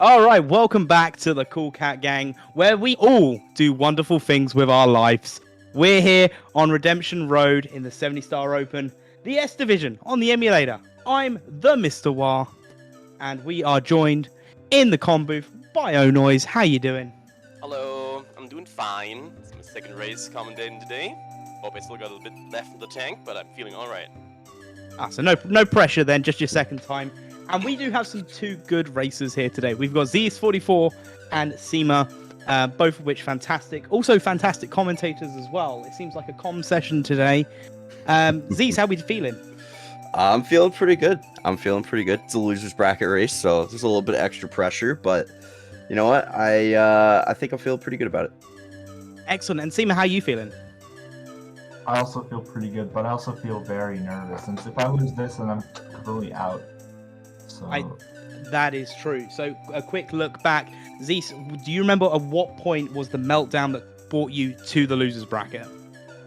All right, welcome back to the Cool Cat Gang, where we all do wonderful things with our lives. We're here on Redemption Road in the 70-star Open, the S Division on the emulator. I'm the Mr. War, and we are joined in the comm booth by O-Noise. How you doing? Hello, I'm doing fine. It's my second race commentating today. Hope I still got a little bit left in the tank, but I'm feeling alright. So no pressure then, just your second time. And we do have some two good racers here today. We've got Zeas44 and Sema, both of which fantastic. Also fantastic commentators as well. It seems like a comm session today. Zeas, how we feeling? I'm feeling pretty good. It's a loser's bracket race, so there's a little bit of extra pressure, but you know what? I think I feel pretty good about it. Excellent. And Sema, how are you feeling? I also feel pretty good, but I also feel very nervous. And if I lose this, then I'm completely out. So that is true. So a quick look back. Zeus, do you remember at what point was the meltdown that brought you to the losers bracket?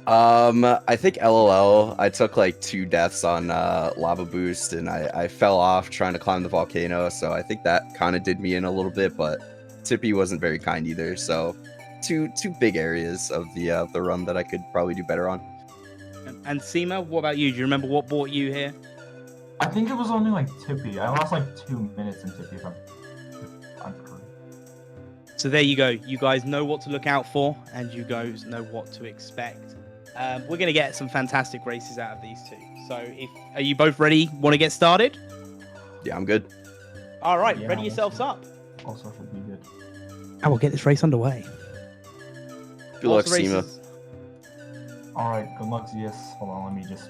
I think LOL. I took like 2 deaths on lava boost, and I fell off trying to climb the volcano. So I think that kind of did me in a little bit, but Tippy wasn't very kind either. So two big areas of the run that I could probably do better on. And Sema, what about you? Do you remember what brought you here? I think it was only like Tippy. I lost like 2 minutes in Tippy. If I'm correct. So there you go. You guys know what to look out for, and you guys know what to expect. We're going to get some fantastic races out of these two. So are you both ready? Want to get started? Yeah, I'm good. All right, Yeah, ready yourselves up. Also should be good. And we'll get this race underway. Good luck, Sema. Alright, good luck, Zeus. Hold on, let me just...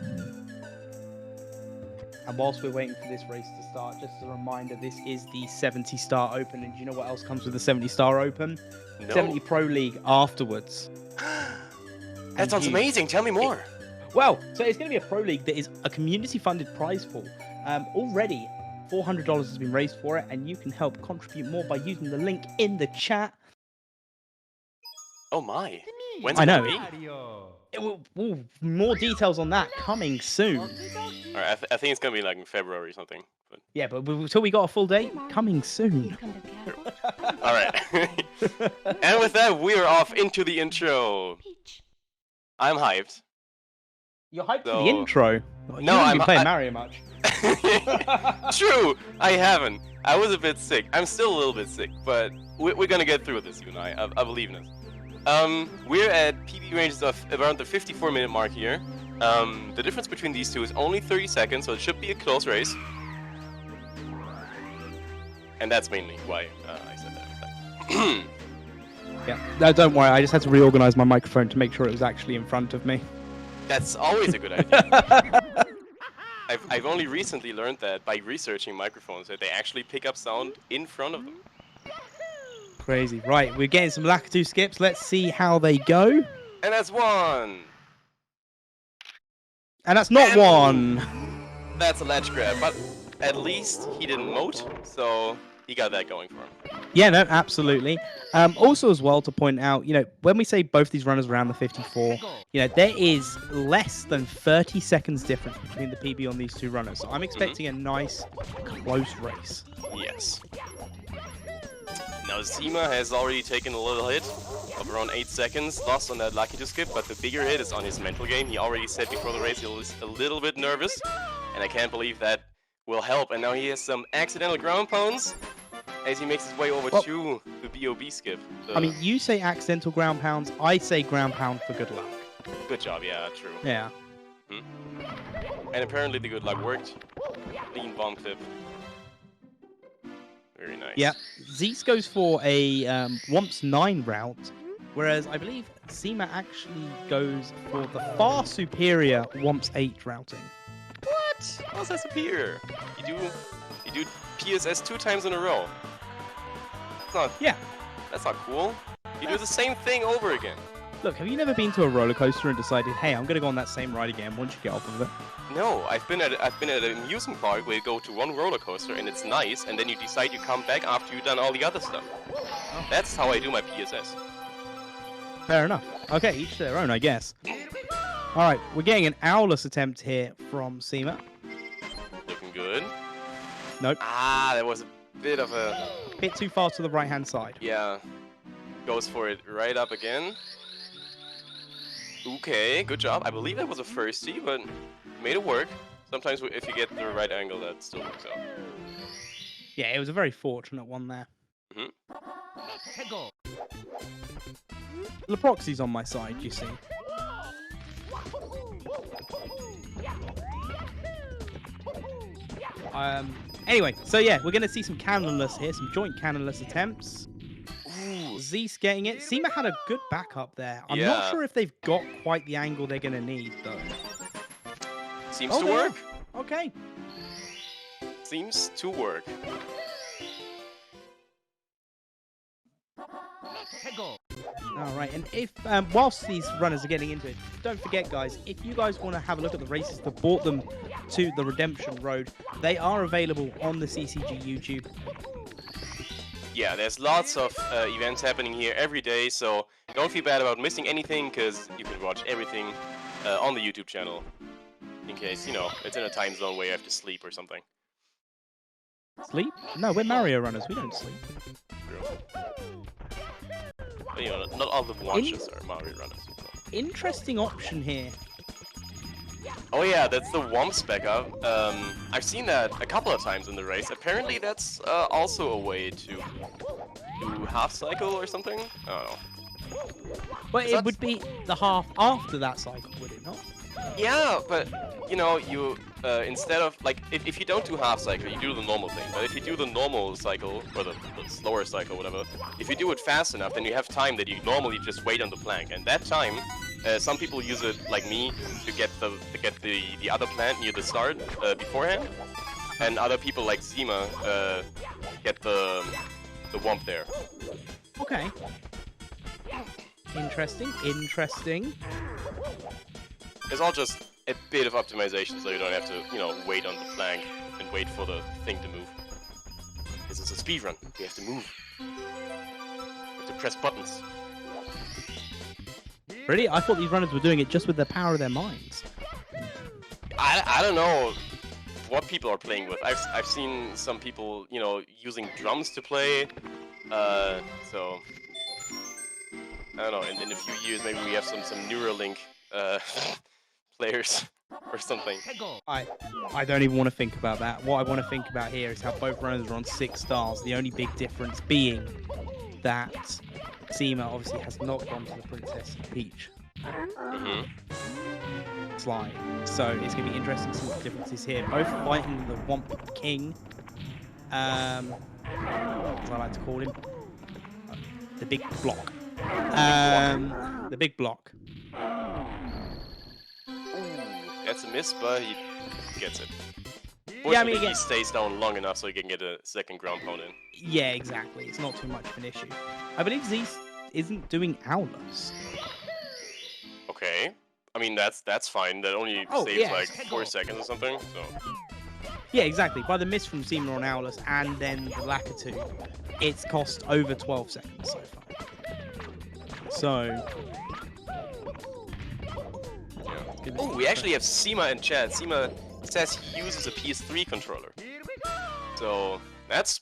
And whilst we're waiting for this race to start, just a reminder, this is the 70-star Open. And do you know what else comes with the 70-star Open? No. 70 Pro League afterwards. That sounds amazing. Tell me more. Well, so it's going to be a Pro League that is a community-funded prize pool. Already, $400 has been raised for it, and you can help contribute more by using the link in the chat. Oh my. When's I it know. gonna be? More details on that coming soon. Alright, I think it's gonna be like in February or something. But... Yeah, but until we got a full date, coming soon. Alright. And with that, we are off into the intro. I'm hyped. You're hyped for So- the intro. No, I'm I'm- playing I- Mario much. True, I haven't. I was a bit sick. I'm still a little bit sick, but we're gonna get through this, you and I believe in us. We're at PB ranges of around the 54-minute mark here. The difference between these two is only 30 seconds, so it should be a close race. And that's mainly why I said that. Yeah. No, don't worry. I just had to reorganize my microphone to make sure it was actually in front of me. That's always a good idea. I've only recently learned that by researching microphones, that they actually pick up sound in front of them. Crazy. Right, we're getting some Lakitu skips. Let's see how they go. And that's one! And that's not And- one. That's a ledge grab, but at least he didn't moat, so he got that going for him. Yeah, no, absolutely. Also, as well, to point out, when we say both these runners around the 54, there is less than 30 seconds difference between the PB on these two runners. So I'm expecting a nice, close race. Yes. Now Sema has already taken a little hit of around 8 seconds, lost on that lucky to skip, but the bigger hit is on his mental game. He already said before the race he was a little bit nervous, and I can't believe that will help. And now he has some accidental ground pounds as he makes his way over to the BOB skip. I mean, you say accidental ground pounds, I say ground pound for good luck. Good job, yeah, true. Yeah. And apparently the good luck worked. Clean bomb clip. Very nice. Yeah. Zeus goes for a Womps 9 route, whereas I believe Sema actually goes for the far superior Womps 8 routing. What? How's that superior? You do PSS 2 times in a row. Yeah. That's not cool. You do the same thing over again. Look, have you never been to a roller coaster and decided, hey, I'm gonna go on that same ride again once you get off of it? No, I've been at an amusement park where you go to one roller coaster and it's nice, and then you decide you come back after you've done all the other stuff. That's how I do my PSS. Fair enough. Okay, each their own, I guess. All right, we're getting an owlless attempt here from Sema. Looking good. Nope. Ah, that was bit of a... Bit too far to the right-hand side. Yeah. Goes for it right up again. Okay, good job. I believe that was a firstie, but made it work. Sometimes if you get the right angle, that still works out. Yeah, it was a very fortunate one there. Leproxy's on my side, you see. Anyway, so yeah, we're going to see some cannonless here, some joint cannonless attempts. Ooh. Zeus getting it. Sema had a good backup there. I'm Yeah. not sure if they've got quite the angle they're going to need, though. Seems to work. Okay. Seems to work. All right, and if whilst these runners are getting into it, don't forget, guys, if you guys want to have a look at the races that brought them to the Redemption Road, they are available on the CCG YouTube. Yeah, there's lots of events happening here every day, so don't feel bad about missing anything, because you can watch everything on the YouTube channel. In case, you know, it's in a time zone where you have to sleep or something. Sleep? No, we're Mario runners. We don't sleep. But, you know, not all the watches are Mario runners. Interesting option here. Oh yeah, that's the Womp spec up. I've seen that a couple of times in the race. Apparently that's also a way to do half cycle or something. I don't know. But it would be the half after that cycle, would it not? Yeah, but you know, you instead of like if you don't do half cycle, you do the normal thing. But if you do the normal cycle or the slower cycle, whatever, if you do it fast enough, then you have time that you normally just wait on the plank, and that time. Some people use it, like me, to get the other plant near the start beforehand, and other people like Sema get the Womp there. Okay. Interesting. Interesting. It's all just a bit of optimization, so you don't have to, you know, wait on the flank and wait for the thing to move. This is a speedrun. You have to move. You have to press buttons. Really? I thought these runners were doing it just with the power of their minds. I don't know what people are playing with. I've seen some people, you know, using drums to play. So I don't know. In a few years, maybe we have some Neuralink players or something. I don't even want to think about that. What I want to think about here is how both runners are on 6 stars. The only big difference being that Sema obviously has not gone to the Princess Peach slide. So it's going to be interesting to see what the difference is here. Both fighting the Womp King. As I like to call him. The big block. The big block. That's a miss, but he gets it. Yeah, I mean, he stays down long enough so he can get a second ground pound in. Yeah, exactly. It's not too much of an issue. I believe Zeus isn't doing Owlers. Okay. I mean, that's fine. That only saves like 4 seconds or something, so... Yeah, exactly. By the miss from Sema on Owlers and then the Lakitu, it's cost over 12 seconds so far. So... Yeah. Oh, we actually have Sema in chat. Sema says he uses a PS3 controller. So, that's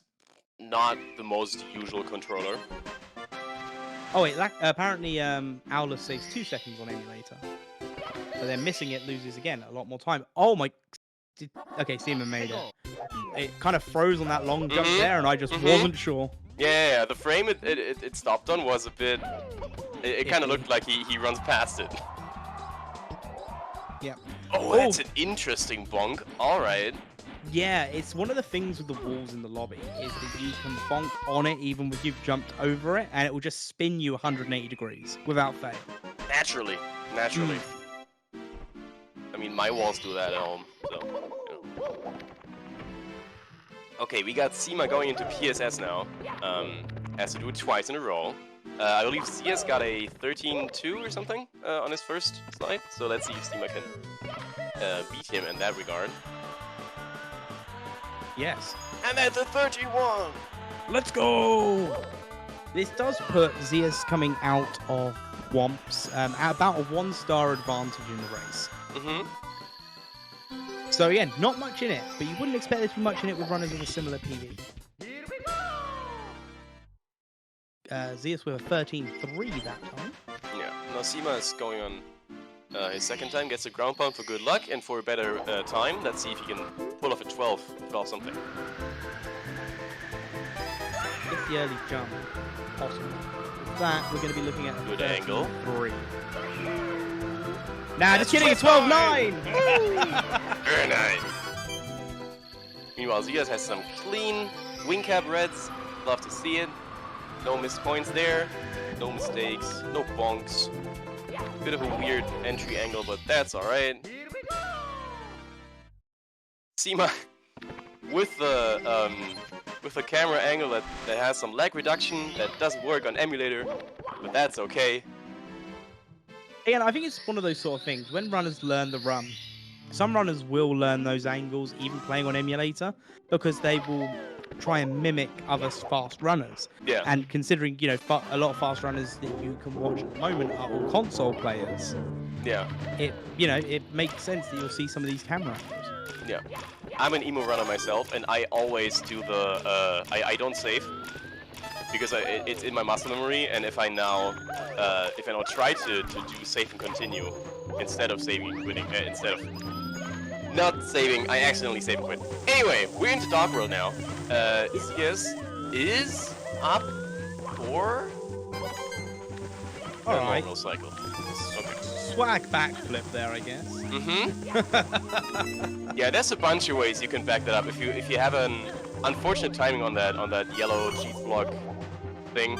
not the most usual controller. Oh wait, apparently Owler saves 2 seconds on emulator. But then missing it loses again a lot more time. Oh my... Okay, Sema made it. It kind of froze on that long jump there, and I just wasn't sure. Yeah, the frame it stopped on was a bit... It kind of looked like he runs past it. Yeah. Oh, that's an interesting bonk. Alright. Yeah, it's one of the things with the walls in the lobby, is that you can bonk on it even if you've jumped over it, and it will just spin you 180 degrees without fail. Naturally. I mean, my walls do that at home, so, you know. Okay, we got Sema going into PSS now. Has to do it twice in a row. I believe Zeas got a 13-2 or something on his first slide, so let's see if Sema can beat him in that regard. Yes. And that's a 31! Let's go! This does put Zeas coming out of Womps at about a 1-star advantage in the race. So again, not much in it, but you wouldn't expect there to be much in it with runners with a similar PV. Zeus with a 13-3 that time. Yeah, now Sema is going on his second time, gets a ground pound for good luck, and for a better time, let's see if he can pull off a 12 something. Get the early jump possible. With that, we're going to be looking at a Good angle. 13-3. Nah, just kidding, it's 12-9! Very nice. Meanwhile, Zeas has some clean wing cap reds. Love to see it. No missed points there. No mistakes. No bonks. Bit of a weird entry angle, but that's alright. Sema with the camera angle that has some lag reduction that doesn't work on emulator, but that's okay. Again, I think it's one of those sort of things. When runners learn the run, some runners will learn those angles even playing on emulator because they will try and mimic other fast runners. Yeah. And considering, you know, a lot of fast runners that you can watch at the moment are all console players. Yeah. It makes sense that you'll see some of these camera angles. Yeah. I'm an emo runner myself, and I always do the I don't save because it's in my muscle memory, and if I now try to do save and continue instead of saving and quitting, instead of not saving, I accidentally save and quit. Anyway, we're into Dark World now. Zeas is up for All right. normal cycle. Okay. Swag backflip there, I guess. Mm-hmm. Yeah, there's a bunch of ways you can back that up. If you have an unfortunate timing on that yellow cheese block thing,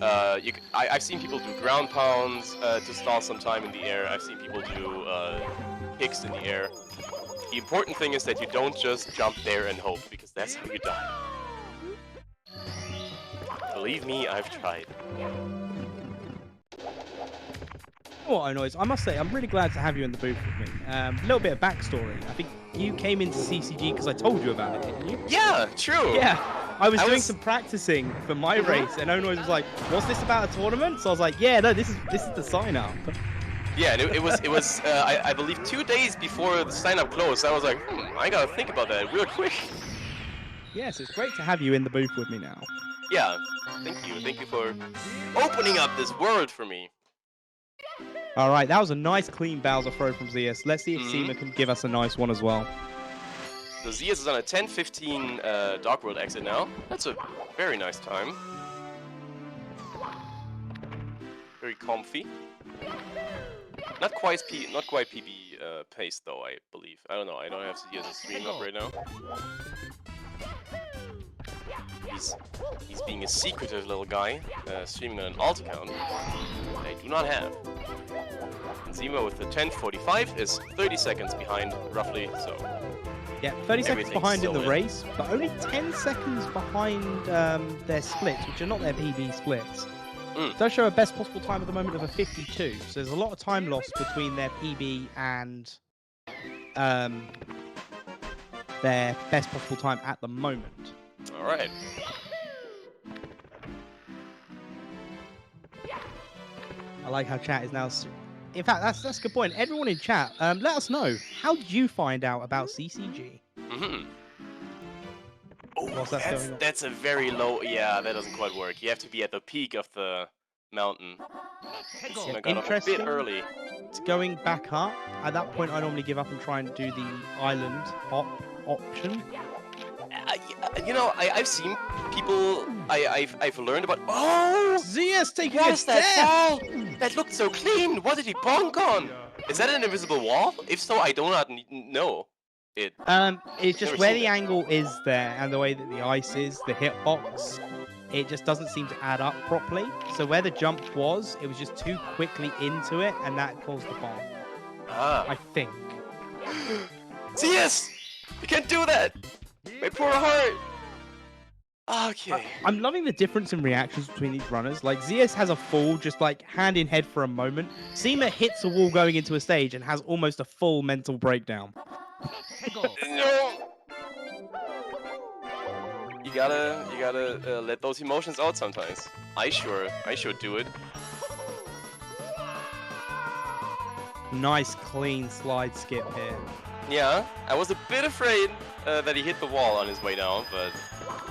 I've seen people do ground pounds to stall some time in the air. I've seen people do kicks in the air. The important thing is that you don't just jump there and hope, because that's how you die. Believe me, I've tried. Oh, Noise, I must say, I'm really glad to have you in the booth with me. A little bit of backstory. I think you came into CCG because I told you about it, didn't you? Yeah, true. Yeah, I was doing some practicing for my race, and Noise was like, "What's this about a tournament?" So I was like, "Yeah, no, this is the sign up." Yeah, and it was I believe 2 days before the sign up closed. I was like, I gotta think about that real quick. Yes, it's great to have you in the booth with me now. Yeah, thank you for opening up this world for me. All right, that was a nice clean Bowser throw from Zeus. Let's see if Sema can give us a nice one as well. So Zeus is on a 10-15 Dark World exit now. That's a very nice time. Very comfy. Not quite PB pace though, I believe. I don't know. I don't have Zeus' stream up right now. He's being a secretive little guy, streaming on an alt account I do not have. And Sema with the 10:45 is 30 seconds behind, roughly, so... Yeah, 30 seconds behind in the solid. race, but only 10 seconds behind their splits, which are not their PB splits. It does show a best possible time at the moment of a 52, so there's a lot of time lost between their PB and their best possible time at the moment. Alright. I like how chat is now... In fact, that's a good point. Everyone in chat, let us know. How did you find out about CCG? Mm-hmm. Oh, Whilst that's going on. that's a very low... Yeah, that doesn't quite work. You have to be at the peak of the mountain. Yeah, I got up a bit early. It's going back up. At that point, I normally give up and try and do the island hop option. You know, I've seen people... I've learned about... Oh! Zeus taking What a is that death! fall? That looked so clean! What did he bonk on? Is that an invisible wall? If so, I do not know it. It's just Never where seen the it. angle is there and the way that the ice is, the hitbox, it just doesn't seem to add up properly. So where the jump was, it was just too quickly into it, and that caused the bomb. I Ah. think. Zeus! You can't do that! My poor heart! Okay. I'm loving the difference in reactions between these runners. Like, Zeus has a fall, just like hand in head for a moment. Sema hits a wall going into a stage and has almost a full mental breakdown. No! You gotta let those emotions out sometimes. I sure do it. Nice, clean slide skip here. Yeah, I was a bit afraid that he hit the wall on his way down, but...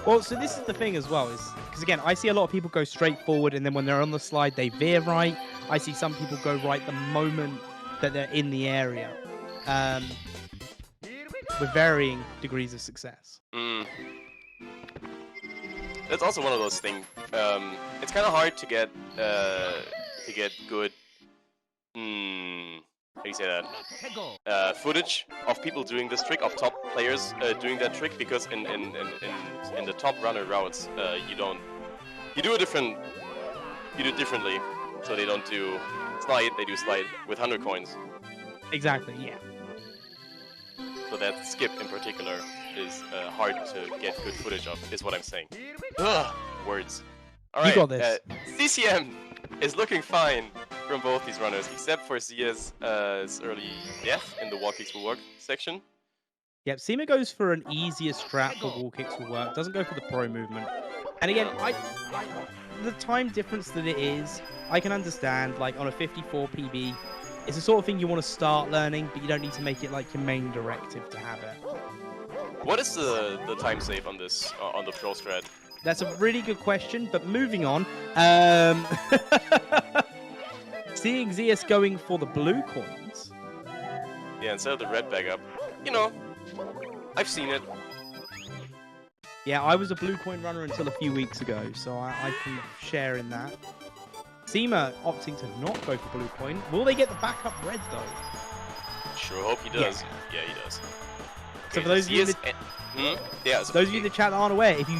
Well, so this is the thing as well, is because again, I see a lot of people go straight forward, and then when they're on the slide, they veer right. I see some people go right the moment that they're in the area, with varying degrees of success. That's also one of those things. It's kind of hard to get good. How do you say that? Footage of people doing this trick, of top players doing that trick, because in the top runner routes, you do it differently. So they don't do slide, they do slide with 100 coins. Exactly. Yeah. So that skip in particular is hard to get good footage of, is what I'm saying. Ugh, words. All right. You got this. CCM is looking fine from both these runners, except for Zea's early death in the wall kicks will work section. Yep, Sema goes for an easier strat for wall kicks will work. Doesn't go for the pro movement. And again, the time difference that it is, I can understand. Like on a 54 PB, it's the sort of thing you want to start learning, but you don't need to make it like your main directive to have it. What is the time save on this on the pro strat? That's a really good question. But moving on, seeing Zeus going for the blue coins. Yeah, instead of the red backup, you know, I've seen it. Yeah, I was a blue coin runner until a few weeks ago, so I can share in that. Sema opting to not go for blue coin. Will they get the backup red though? Sure hope he does. Yeah, he does. So Okay, for those of you, so those of you in the chat that aren't aware, if you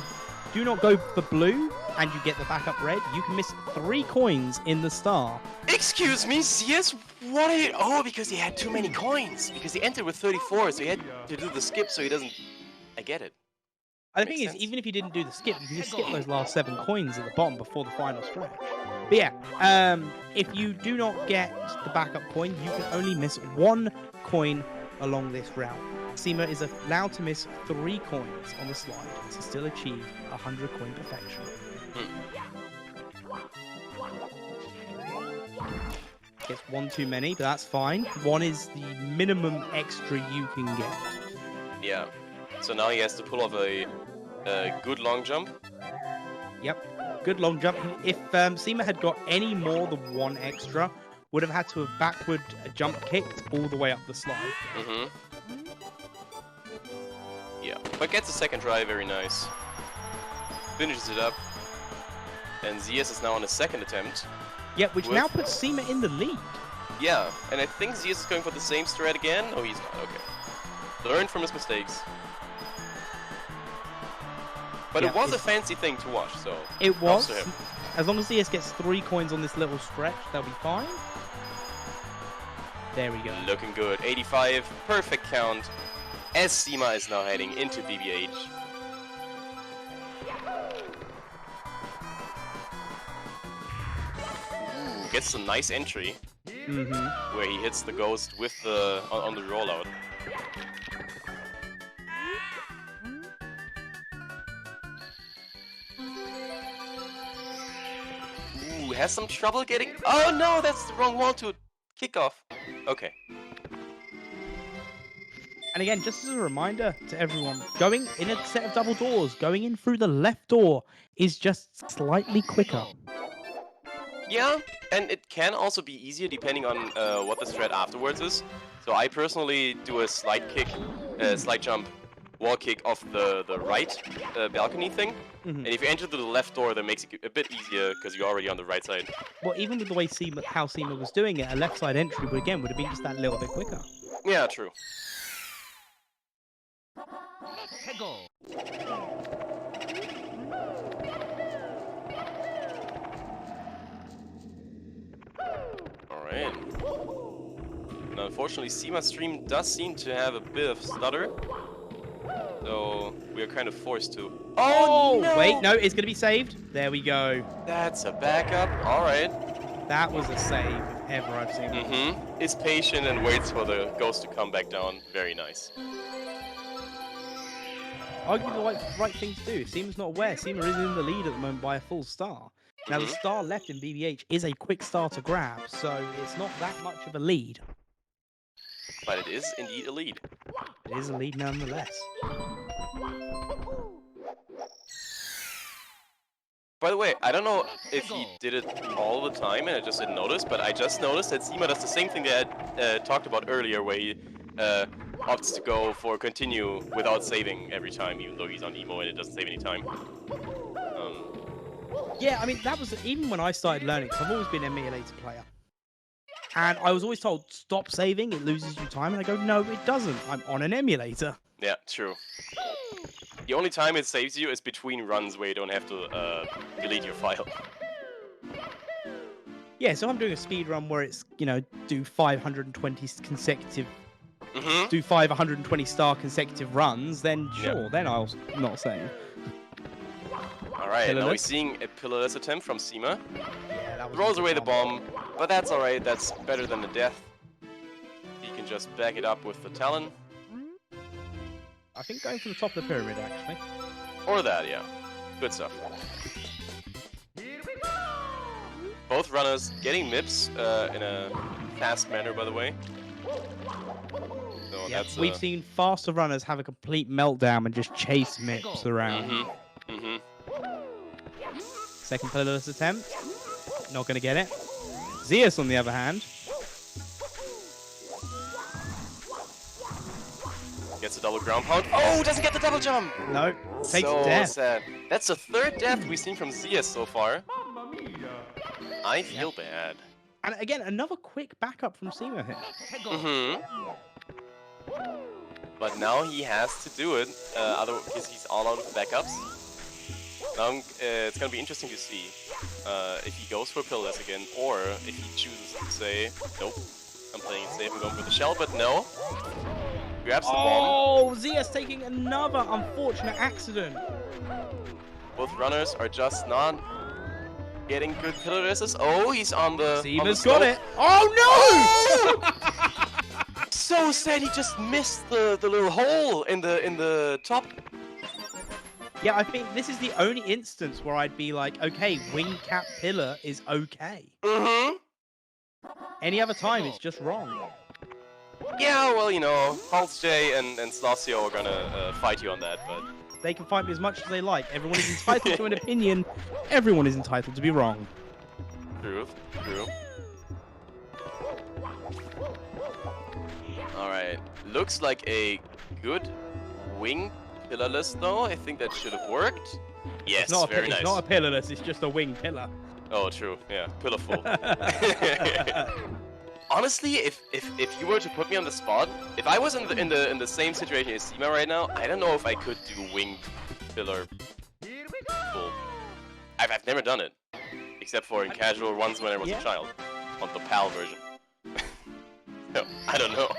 do not go for blue and you get the backup red, you can miss 3 coins in the star. Excuse me, CS? What are you... Oh, because he had too many coins. Because he entered with 34, so he had to do the skip so he doesn't... I get it. And the thing is, even if you didn't do the skip, you can just skip those last 7 coins at the bottom before the final stretch. But yeah, if you do not get the backup coin, you can only miss 1 coin along this route. Sema is allowed to miss 3 coins on the slide to still achieve 100 coin perfection. Gets 1 too many, but that's fine. 1 is the minimum extra you can get. Yeah. So now he has to pull off a good long jump. Yep, good long jump. If Sema had got any more than 1 extra, would have had to have backward jump kicked all the way up the slide. Yeah, but gets a second try, very nice. Finishes it up. And Zeus is now on a second attempt. Yep, which now puts Sema in the lead. Yeah, and I think Zeus is going for the same strat again. Oh, he's not, okay. Learned from his mistakes. But it was a fancy thing to watch, so... It was. As long as Zeus gets 3 coins on this little stretch, they'll be fine. There we go. Looking good. 85, perfect count. As Sema is now heading into BBH. Ooh, gets a nice entry. Where he hits the ghost with the on the rollout. Ooh, has some trouble getting... Oh no, that's the wrong wall to kick off. Okay. And again, just as a reminder to everyone, going in a set of double doors, going in through the left door is just slightly quicker. Yeah, and it can also be easier depending on what the strat afterwards is. So I personally do a slide kick, slide jump, wall kick off the right balcony thing. And if you enter through the left door, that makes it a bit easier because you're already on the right side. Well, even with the way how Sema was doing it, a left side entry would have been just that little bit quicker. Yeah, true. Alright. Now, unfortunately, Sema's stream does seem to have a bit of stutter. So, we are kind of forced to... Oh, no! Wait, no, it's going to be saved. There we go. That's a backup. Alright. That was a save if ever I've seen one. Is patient and waits for the ghost to come back down. Very nice. Arguably the right thing to do. Sema's not aware. Sema is in the lead at the moment by a full star. Now, the star left in BBH is a quick star to grab, so it's not that much of a lead. But it is indeed a lead. It is a lead nonetheless. By the way, I don't know if he did it all the time and I just didn't notice, but I just noticed that Sema does the same thing that I talked about earlier, where he opts to go for continue without saving every time, even though he's on emo and it doesn't save any time. Yeah, I mean, that was even when I started learning, 'cause I've always been an emulator player. And I was always told, stop saving, it loses you time. And I go, no, it doesn't. I'm on an emulator. Yeah, true. The only time it saves you is between runs where you don't have to delete your file. Yeah, so I'm doing a speed run where it's, you know, do 520 consecutive, do 520 star consecutive runs, then sure, then I'll not save. Alright, now we're seeing a pillarless attempt from Sema. Yeah, that was Rolls away the bomb, but that's alright, that's better than the death. He can just back it up with the Talon. I think going for the top of the pyramid, actually. Or that, yeah. Good stuff. Both runners getting MIPs in a fast manner, by the way. So Yeah, that's, we've seen faster runners have a complete meltdown and just chase MIPs around. Second pillarless attempt. Not going to get it. Zeus, on the other hand. Gets a double ground pound. Oh, doesn't get the double jump! No, takes So death. sad. That's the third death we've seen from Zeas so far. I feel bad. And again, another quick backup from Sema here. But now he has to do it, otherwise he's all out of backups. Now it's gonna be interesting to see if he goes for pillarless again, or if he chooses to say, nope, I'm playing it safe, I'm going for the shell, but no. Grabs the bomb. Oh, Zeus taking another unfortunate accident. Both runners are just not getting good pillarlesses. Oh, he's on the Sema's got it. Oh no! So sad, he just missed the little hole in the top. Yeah, I think this is the only instance where I'd be like, okay, wing cap pillar is okay. Any other time, it's just wrong. Yeah, well, you know, Halsey and Slacio are gonna fight you on that, but... They can fight me as much as they like. Everyone is entitled to an opinion. Everyone is entitled to be wrong. True. Alright, looks like a good wing pillarless though. I think that should have worked. Yes, It's not very nice. It's not a pillarless, it's just a wing pillar. Oh, true. Yeah, pillarful. Honestly, if you were to put me on the spot, if I was in the same situation as Sema right now, I don't know if I could do winged pillar full. I've never done it, except for in casual runs when I was a child, on the PAL version. No, I don't know.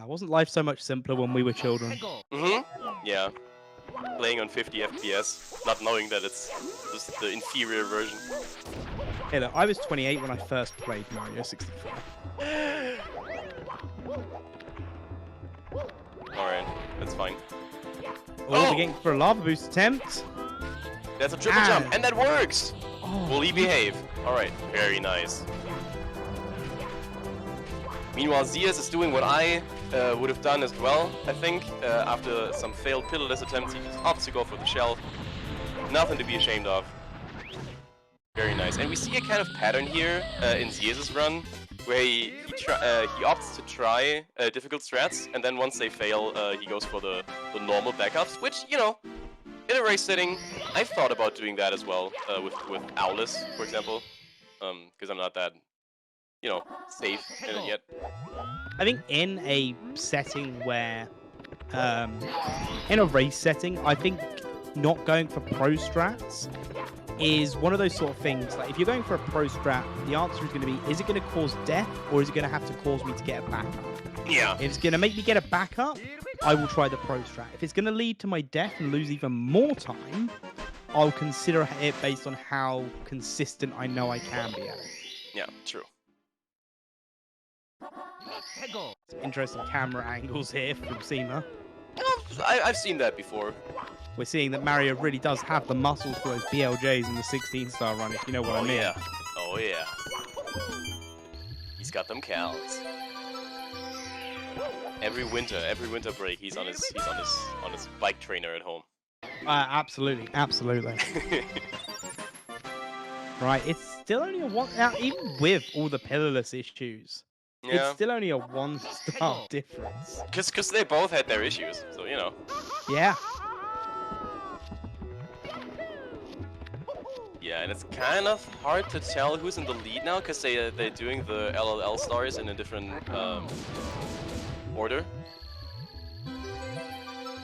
Wasn't life so much simpler when we were children? Yeah. Playing on 50 FPS, not knowing that it's just the inferior version. Hey, look, I was 28 when I first played Mario 64. Alright, that's fine. Oh, we're getting for a lava boost attempt. That's a triple jump, and that works! Oh. Will he behave? Alright, very nice. Meanwhile, Zeas is doing what I would have done as well, I think. After some failed pillarless attempts, he just opts to go for the shell. Nothing to be ashamed of. Very nice. And we see a kind of pattern here in Zeas' run, where he opts to try difficult strats, and then once they fail, he goes for the normal backups, which, you know, in a race setting, I've thought about doing that as well, with Owless, for example, because I'm not that, you know, safe in it yet. I think in a setting where, in a race setting, I think not going for pro strats is one of those sort of things. Like, if you're going for a pro strat, the answer is going to be, is it going to cause death, or is it going to have to cause me to get a backup? Yeah. If it's going to make me get a backup, I will try the pro strat. If it's going to lead to my death and lose even more time, I'll consider it based on how consistent I know I can be at it. Yeah, true. Interesting camera angles here from Sema. I've seen that before. We're seeing that Mario really does have the muscles for those BLJs in the 16-star run, if you know what I mean. Yeah. Oh yeah. He's got them cows. Every winter break, he's on his bike trainer at home. Absolutely, absolutely. Right, it's still only a one. Now, even with all the pillarless issues, it's Yeah, still only a 1-star difference. because they both had their issues, so you know. Yeah. Yeah, and it's kind of hard to tell who's in the lead now, because they're doing the LLL stars in a different order.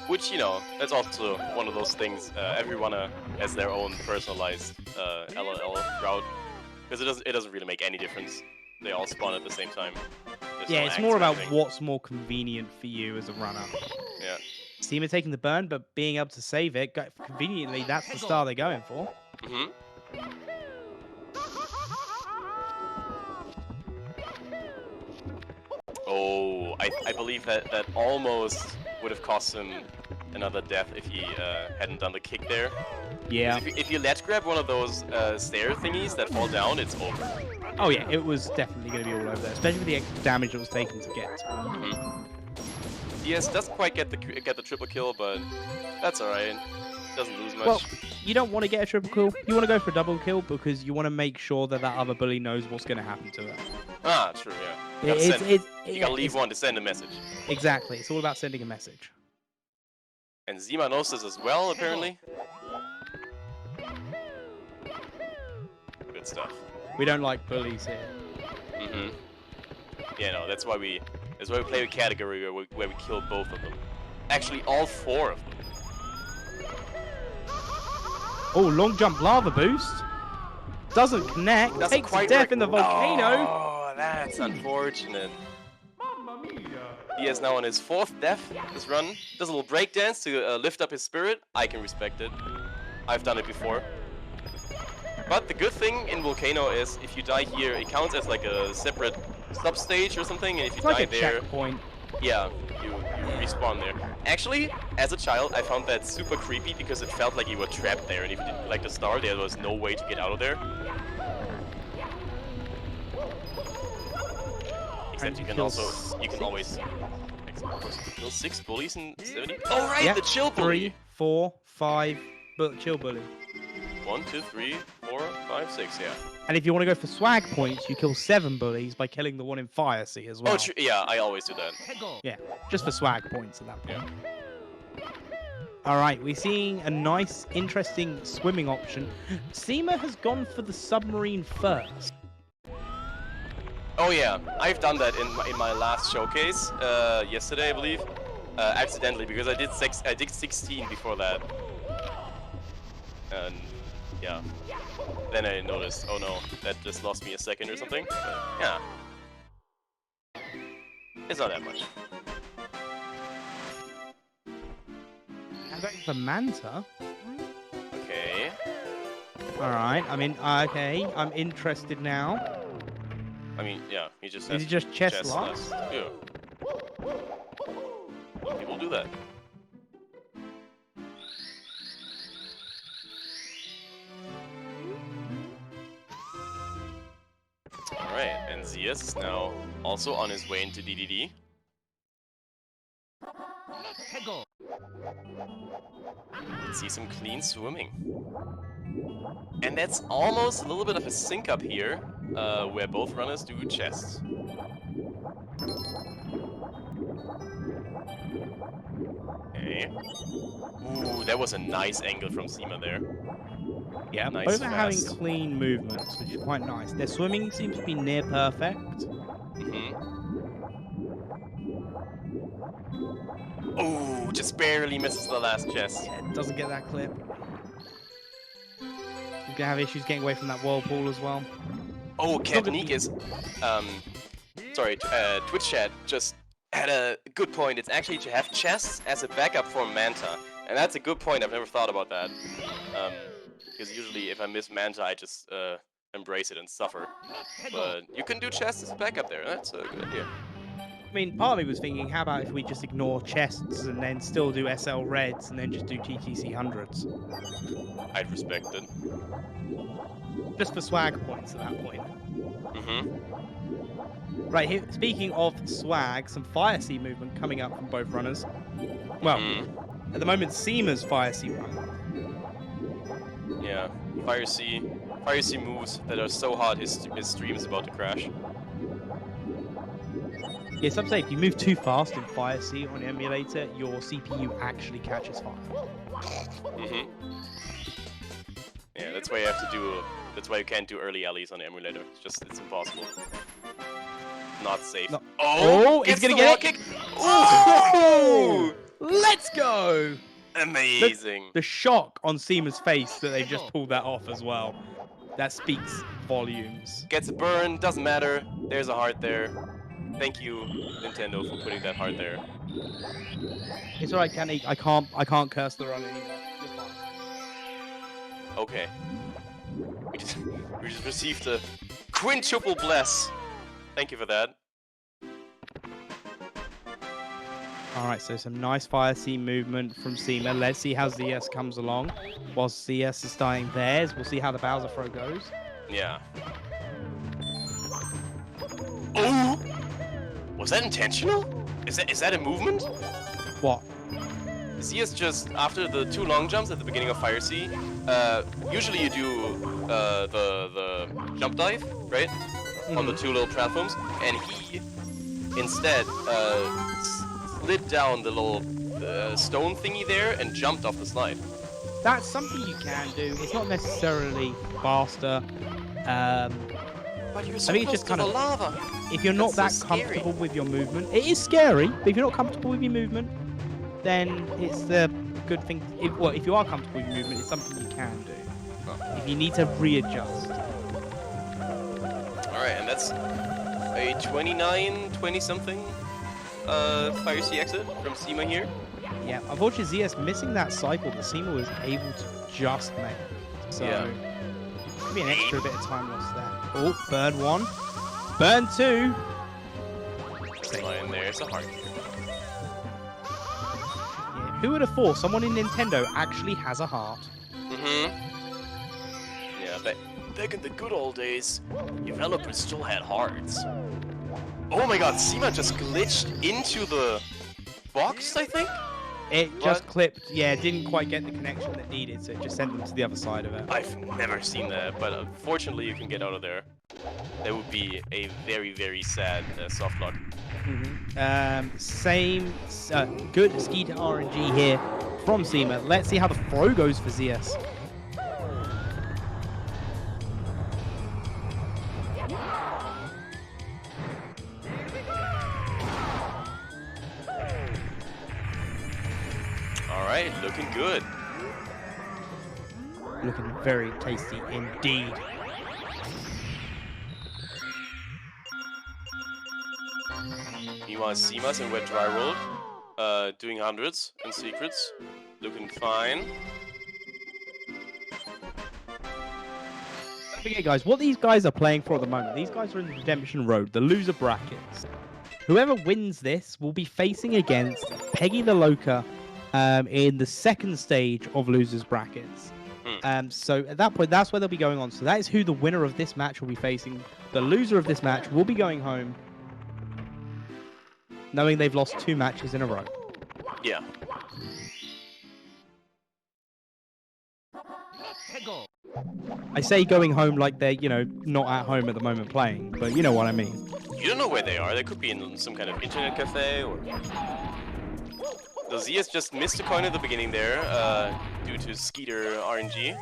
Which, you know, that's also one of those things. Everyone has their own personalized LLL route, because it doesn't really make any difference. They all spawn at the same time. There's Yeah, no it's acts more or about anything. what's more convenient for you as a runner. Yeah. Sema taking the burn, but being able to save it conveniently, that's the star they're going for. Mm-hmm. Oh, I believe that almost would have cost him another death if he hadn't done the kick there. Yeah. If you ledge grab one of those stair thingies that fall down, it's over. Oh yeah, it was definitely going to be all over there, especially with the extra damage it was taken to get. Mm-hmm. Yes, doesn't quite get the triple kill, but that's alright. Doesn't lose much. Well, you don't want to get a triple kill. You want to go for a double kill because you want to make sure that that other bully knows what's going to happen to it. Ah, true, yeah. You gotta leave it's- one to send a message. Exactly. It's all about sending a message. And Zema knows this as well, apparently. Good stuff. We don't like bullies here. Mm-hmm. Yeah, no, that's why we play a category where we kill both of them. Actually, all four of them. Oh, long jump lava boost. Doesn't connect. Doesn't Takes a quite death work. in the volcano. Oh, that's unfortunate. He is now on his 4th death this run. Does a little breakdance to lift up his spirit. I can respect it. I've done it before. But the good thing in Volcano is if you die here, it counts as like a separate sub-stage or something, and if you It's like die a there, checkpoint. yeah, you respawn there. Actually, as a child, I found that super creepy because it felt like you were trapped there, and if you didn't like the star, there was no way to get out of there. Except you can always kill 6 bullies in 70. Oh right, Yep. the chill bully. 3, 4, 5, chill bully. 1, 2, 3, 4, 5, 6. Yeah. And if you want to go for swag points, you kill 7 bullies by killing the one in Fire Sea as well. Oh, true. Yeah, I always do that. Yeah, just for swag points at that point. All right, we're seeing a nice, interesting swimming option. Sema has gone for the submarine first. Oh yeah, I've done that in my last showcase yesterday, I believe, accidentally because I did 16 before that, and yeah, then I noticed, oh no, that just lost me a second or something. But, yeah, it's not that much. I'm going for Manta. Okay. All right, I mean, okay, I'm interested now. I mean, yeah, he just Is has it just chest chest locks? last. Yeah. People do that. Alright, and Zeas is now also on his way into DDD. Let's see some clean swimming. And that's almost a little bit of a sync up here, where both runners do chests. Okay. Ooh, that was a nice angle from Sema there. Yeah, Nice, both are having fast. clean movements, which is quite nice. Their swimming seems to be near perfect. Ooh, just barely misses the last chest. Yeah, it doesn't get that clip. You're gonna have issues getting away from that whirlpool as well. Oh, not gonna Capnique be- is... sorry, Twitch chat just had a good point. It's actually to have chests as a backup for Manta. And that's a good point, I've never thought about that. Because usually if I miss Manta, I just embrace it and suffer. But you can do chests as a backup there, that's a good idea. I mean, part of me was thinking, how about if we just ignore chests and then still do SL Reds and then just do TTC 100s? I'd respect it. Just for swag points at that point. Right, speaking of swag, some Fire Sea movement coming up from both runners. Well, At the moment, Sema's Fire Sea run. Yeah, Fire Sea moves that are so hard, his stream is about to crash. Yeah, some say if you move too fast in Fire Sea on emulator, your CPU actually catches fire. Yeah, that's why you have to do. That's why you can't do early alleys on emulator. It's impossible. Not safe. No. Oh, he's gets gonna the get wall it. kick. Oh! Let's go! Amazing. The shock on Sema's face that they've just pulled that off as well. That speaks volumes. Gets a burn. Doesn't matter. There's a heart there. Thank you, Nintendo, for putting that heart there. It's alright, Kenny. I can't curse the run anymore. You're fine. Okay. We just received a quintuple bless. Thank you for that. Alright, so some nice Fire Sea movement from Sema. Let's see how Zeas comes along. While Zeas is starting theirs, we'll see how the Bowser throw goes. Yeah. Oh! Was that intentional? Is that a movement? What? Zeas just, after the 2 long jumps at the beginning of Fire Sea, usually you do the jump dive, right? On the 2 little platforms, and he instead slid down the little stone thingy there and jumped off the slide. That's something you can do. It's not necessarily faster. But you're so I think it's close just to kind the of lava. if you're not That's that so scary. comfortable with your movement, it is scary. But if you're not comfortable with your movement, then it's the good thing. If you are comfortable with your movement, it's something you can do. If you need to readjust. All right, and that's a 20-something Fire Sea exit from Sema here. Yeah, unfortunately, Zeas missing that cycle that Sema was able to just make. So, Yeah. maybe an extra bit of time lost there. Oh, burn 1. Burn 2. Fine, there's a heart here. Yeah, who would have thought someone in Nintendo actually has a heart? Yeah, back in the good old days, developers still had hearts. Oh my god, Sema just glitched into the box, I think? It just What? clipped. Yeah, it didn't quite get the connection that needed, so it just sent them to the other side of it. I've never seen that, but unfortunately you can get out of there. That would be a very, very sad soft lock. Same. Good ski to RNG here from Sema. Let's see how the throw goes for Zeas. Alright, looking good. Looking very tasty indeed. Meanwhile, Sema's in Wet Dry World, doing hundreds and secrets. Looking fine. Don't forget, guys, what these guys are playing for at the moment. These guys are in the Redemption Road, the loser brackets. Whoever wins this will be facing against Peggy the Loca in the second stage of losers brackets. So at that point, that's where they'll be going on. So that is who the winner of this match will be facing. The loser of this match will be going home, knowing they've lost 2 matches in a row. Yeah. I say going home like they're, not at home at the moment playing, but you know what I mean. You don't know where they are. They could be in some kind of internet cafe or... So Zeas just missed a coin at the begining there, due to Skeeter RNG.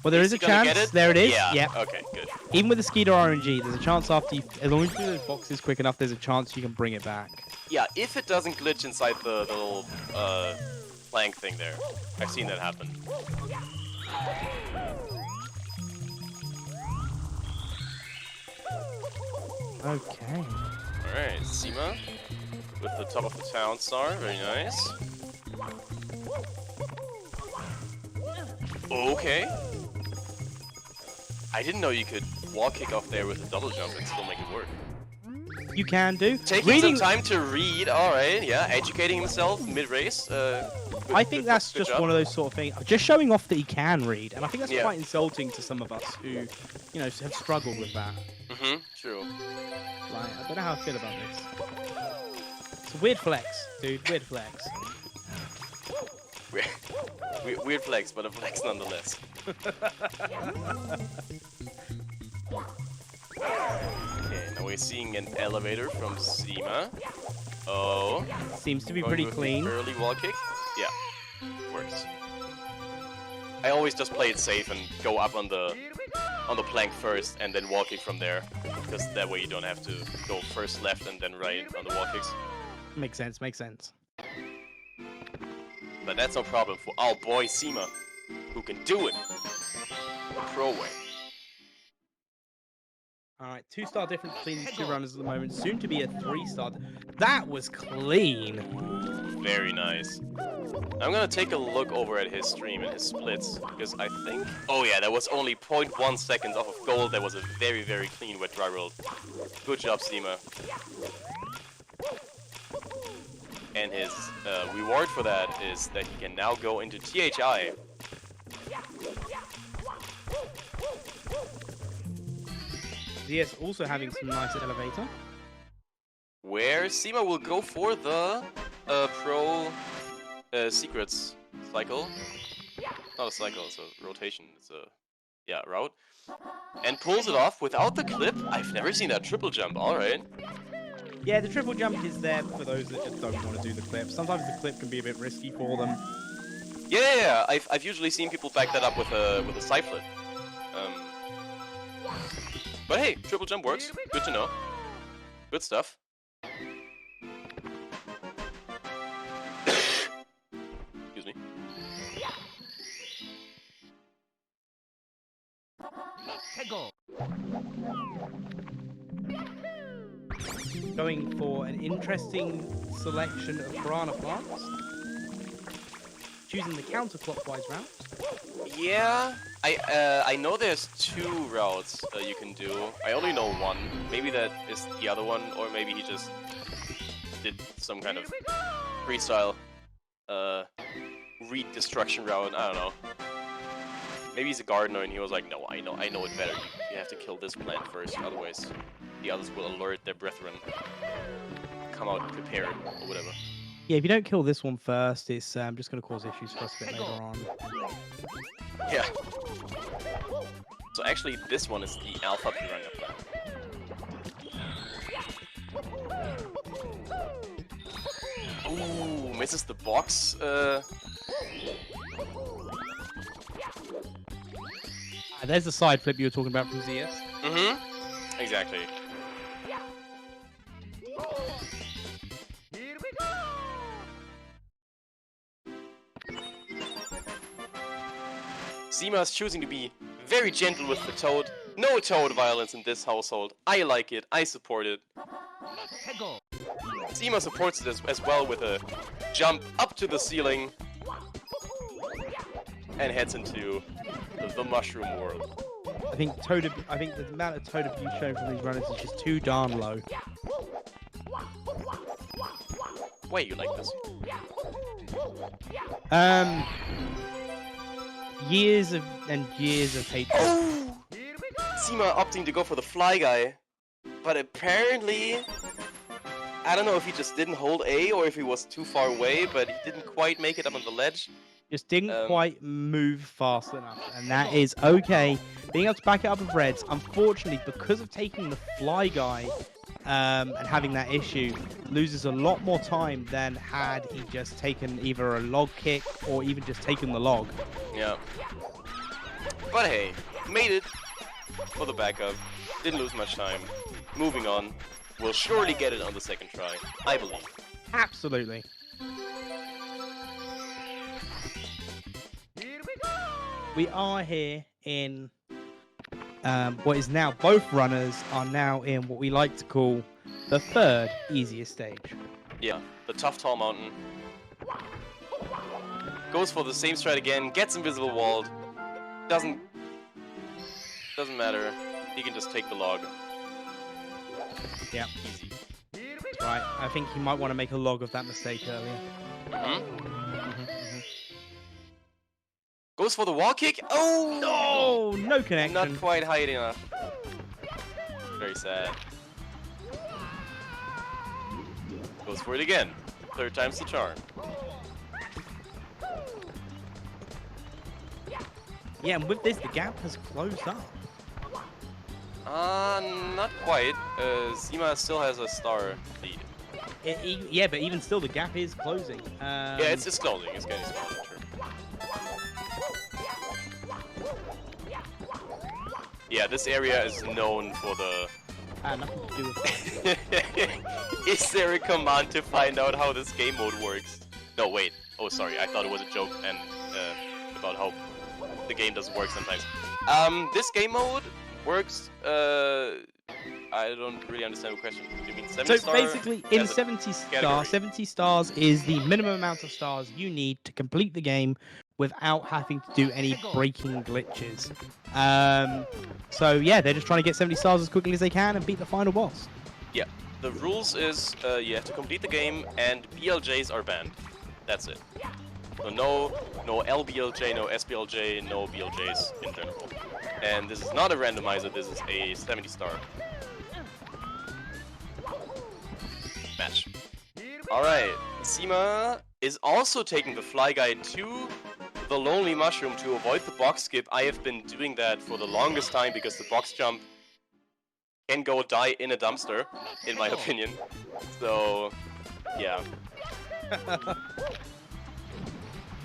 Well, there is a he gonna get chance. it? There it is. Yeah. Yep. Okay, good. Even with the Skeeter RNG, there's a chance after you, as long as you do those boxes quick enough, there's a chance you can bring it back. Yeah, if it doesn't glitch inside the little plank thing there. I've seen that happen. Okay. Alright, Sema with the top of the town star. Very nice. Okay. I didn't know you could wall kick off there with a double jump and still make it work. You can do. Taking some time to read, alright, yeah, educating himself mid-race. I think that's good just job. one of those sort of things. Just showing off that he can read, and I think that's Yeah. quite insulting to some of us who, have struggled with that. True. Like, I don't know how I feel about this. It's a weird flex, dude. Weird flex. Weird flex, but a flex nonetheless. Okay, now we're seeing an elevator from Sema. Oh. Seems to be Going pretty with the clean. early wall kick. Yeah, works. I always just play it safe and go up on the plank first and then wall kick from there, because that way you don't have to go first left and then right on the wall kicks. Makes sense, makes sense. But that's no problem for our boy Sema, who can do it the pro way. Alright, 2-star difference between these two runners at the moment. Soon to be a 3-star. That was clean. Very nice. I'm gonna take a look over at his stream and his splits, because I think... Oh yeah, that was only 0.1 seconds off of gold. That was a very, very clean wet dry roll. Good job, Sema. And his reward for that is that he can now go into THI. Zeas also having some nice elevator. Where Sema will go for the pro secrets cycle. Not a cycle, it's a rotation. It's a route. And pulls it off without the clip. I've never seen that triple jump. All right. Yeah, the triple jump is there for those that just don't want to do the clip. Sometimes the clip can be a bit risky for them. Yeah. I've usually seen people back that up with a side flip. But hey, triple jump works. Good to know. Good stuff. Excuse me. Going for an interesting selection of piranha plants. Choosing the counterclockwise route. Yeah, I know there's 2 routes you can do. I only know one. Maybe that is the other one, or maybe he just did some kind of freestyle read destruction route. I don't know. Maybe he's a gardener and he was like, no, I know it better. You have to kill this plant first, otherwise the others will alert their brethren. Come out prepared or whatever. Yeah, if you don't kill this one first, it's just going to cause issues for us a bit later on. Yeah. So actually, this one is the Alpha Piranha plant. Ooh, misses the box. There's the side flip you were talking about from Zeas. Mm-hmm. Exactly. Sema is choosing to be very gentle with the toad. No toad violence in this household. I like it. I support it. Sema supports it as well with a jump up to the ceiling and heads into the mushroom world. I think the amount of toad abuse shown from these runners is just too darn low. Why you like this? Years of hatred. Oh! Sema opting to go for the fly guy, but apparently, I don't know if he just didn't hold A or if he was too far away, but he didn't quite make it up on the ledge. Just didn't quite move fast enough, and that is okay. Being able to back it up with reds, unfortunately, because of taking the fly guy and having that issue, loses a lot more time than had he just taken either a log kick or even just taken the log. Yeah. But hey, made it for the backup. Didn't lose much time. Moving on. We'll surely get it on the second try, I believe. Absolutely. We are here in what is now, both runners are now in what we like to call the third easiest stage. Yeah, the tough tall mountain. Goes for the same strat again, gets invisible walled. Doesn't matter. He can just take the log. Yeah. Easy. Right, I think he might want to make a log of that mistake earlier. Goes for the wall kick. Oh! Oh, no connection. Not quite high enough. Very sad. Goes for it again. 3rd time's the charm. Yeah, and with this, the gap has closed up. Not quite. Sema still has a star lead. Yeah, but even still, the gap is closing. Yeah, it's closing. It's getting smaller. True. Yeah, this area is known for the... Nothing to do with it. Is there a command to find out how this game mode works? No, wait. Oh, sorry. I thought it was a joke and about how the game doesn't work sometimes. This game mode works... I don't really understand the question. Do you mean 70 So basically, in 70 category? 70 stars is the minimum amount of stars you need to complete the game without having to do any breaking glitches. So yeah, they're just trying to get 70 stars as quickly as they can and beat the final boss. Yeah. The rules is you have to complete the game and BLJs are banned. That's it. So no LBLJ, no SBLJ, no BLJs in general. And this is not a randomizer, this is a 70 star match. Alright, Sema is also taking the fly guy to the Lonely Mushroom to avoid the box skip. I have been doing that for the longest time because the box jump can go die in a dumpster, in my opinion. So, yeah.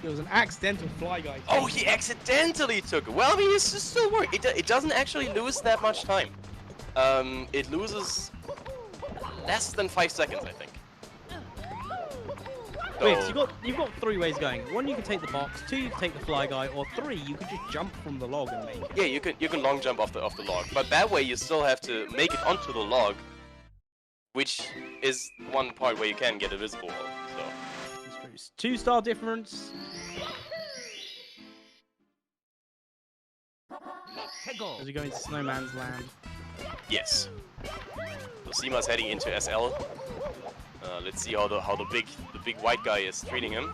It was an accidental fly guy. Oh, he accidentally took it. Well, I mean, it's just still work. It doesn't actually lose that much time. It loses less than 5 seconds, I think. So, Wait, so you've got 3 ways going. 1, you can take the box. 2, you can take the fly guy. Or 3, you can just jump from the log and make it. yeah, you can long jump off the log, but that way you still have to make it onto the log, which is one part where you can get a visible wall. So 2-star difference. As we go into Snowman's Land. yes. So Sema's heading into SL. Let's see how the big white guy is treating him.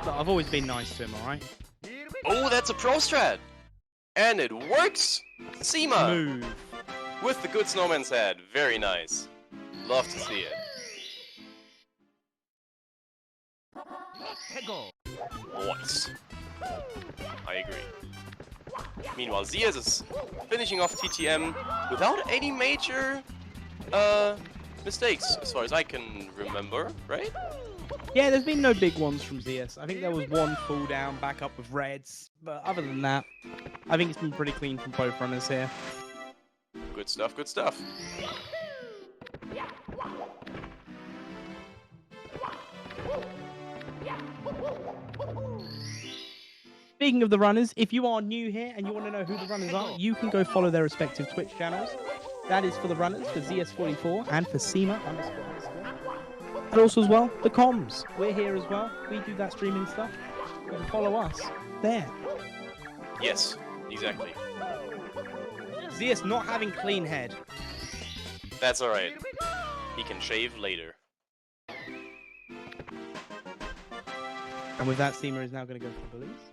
Look, I've always been nice to him, alright? Oh, that's a pro strat! And it works! Sema! Move. With the good snowman's head. Very nice. Love to see it. Nice. I agree. Meanwhile, Zeas is finishing off TTM without any major mistakes, as far as I can remember, right? Yeah, there's been no big ones from Zeas. I think there was one fall down back up with Reds, but other than that, I think it's been pretty clean from both runners here. Good stuff, good stuff. Speaking of the runners, if you are new here and you want to know who the runners are, you can go follow their respective Twitch channels. That is for the runners, for Zeas44 and for Sema__. And also as well, the comms. We're here as well. We do that streaming stuff. You can follow us there. Yes, exactly. Zeas not having clean head. That's alright. He can shave later. And with that, Sema is now going to go for the bullies.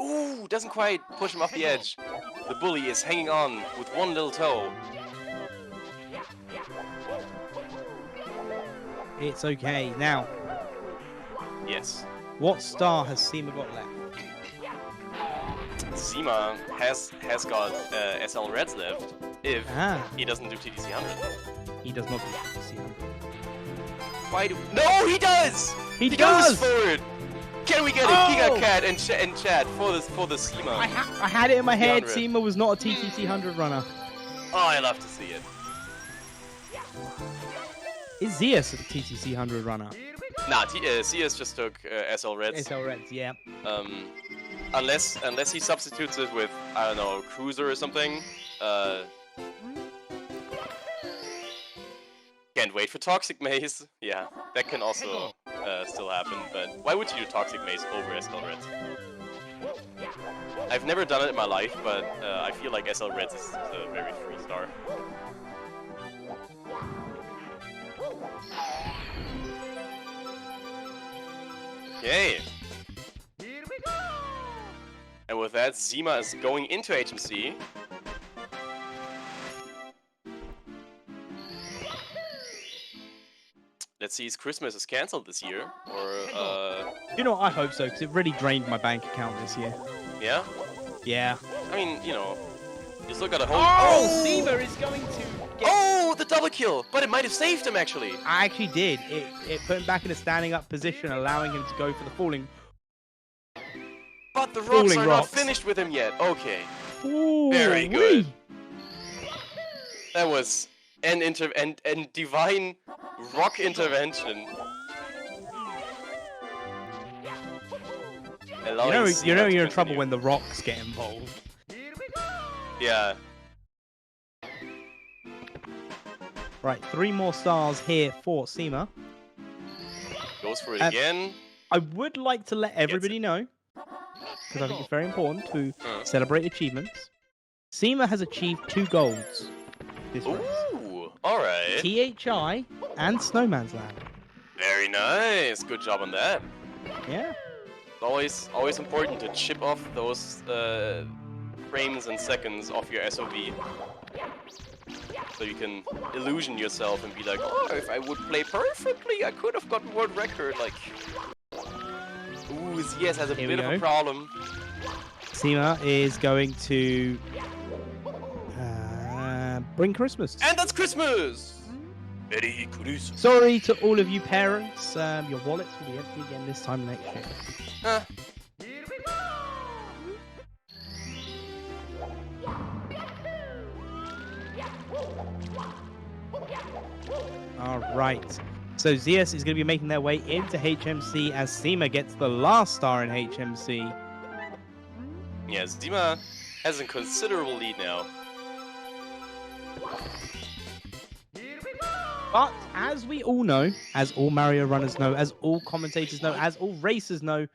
Ooh, doesn't quite push him off the edge. The bully is hanging on with one little toe. It's okay. Now, Yes. what star has Sema got left? Sema has got SL Reds left if he doesn't do TTC 100. He does not do TTC 100. Why do... No, he does! He goes does! for it! Can we get a Giga Cat and chat for the Sema? I had it in my head. 100. Sema was not a TTC 100 runner. Oh, I love to see it. Is Zeas a TTC 100 runner? Nah, CS just took SL Reds. SL Reds, yeah. Unless he substitutes it with, I don't know, Cruiser or something. Can't wait for Toxic Maze. Yeah, that can also still happen, but why would you do Toxic Maze over SL Reds? I've never done it in my life, but I feel like SL Reds is a very free star. Okay. And with that, Sema is going into HMC. let's see, his Christmas is cancelled this year, or You know, I hope so, because it really drained my bank account this year. yeah. Yeah. I mean, you know, you still got a whole. Oh, Sema is going to get... Oh, the double kill! But it might have saved him actually. I actually did. It put him back in a standing up position, allowing him to go for the falling. But the rocks Falling are rocks. not finished with him yet. Okay, Ooh, very good. wee. That was an divine rock intervention. You know you're in trouble when the rocks get involved. Yeah. Right, 3 more stars here for Sema. Goes for it again. I would like to let everybody know, because I think it's very important to celebrate achievements. Sema has achieved 2 golds this race. Ooh, alright. THI and Snowman's Land. Very nice. Good job on that. Yeah. Always important to chip off those frames and seconds off your SOV. So you can illusion yourself and be like, oh, if I would play perfectly, I could have gotten world record. Like, ooh, Zeas has a bit of a problem. Sema is going to bring Christmas. And that's Christmas! Merry Christmas. Sorry to all of you parents, your wallets will be empty again this time next year. Alright, so Zeas is going to be making their way into HMC as Sema gets the last star in HMC. Yeah, Sema has a considerable lead now. But as we all know, as all Mario runners know, as all commentators know, as all racers know,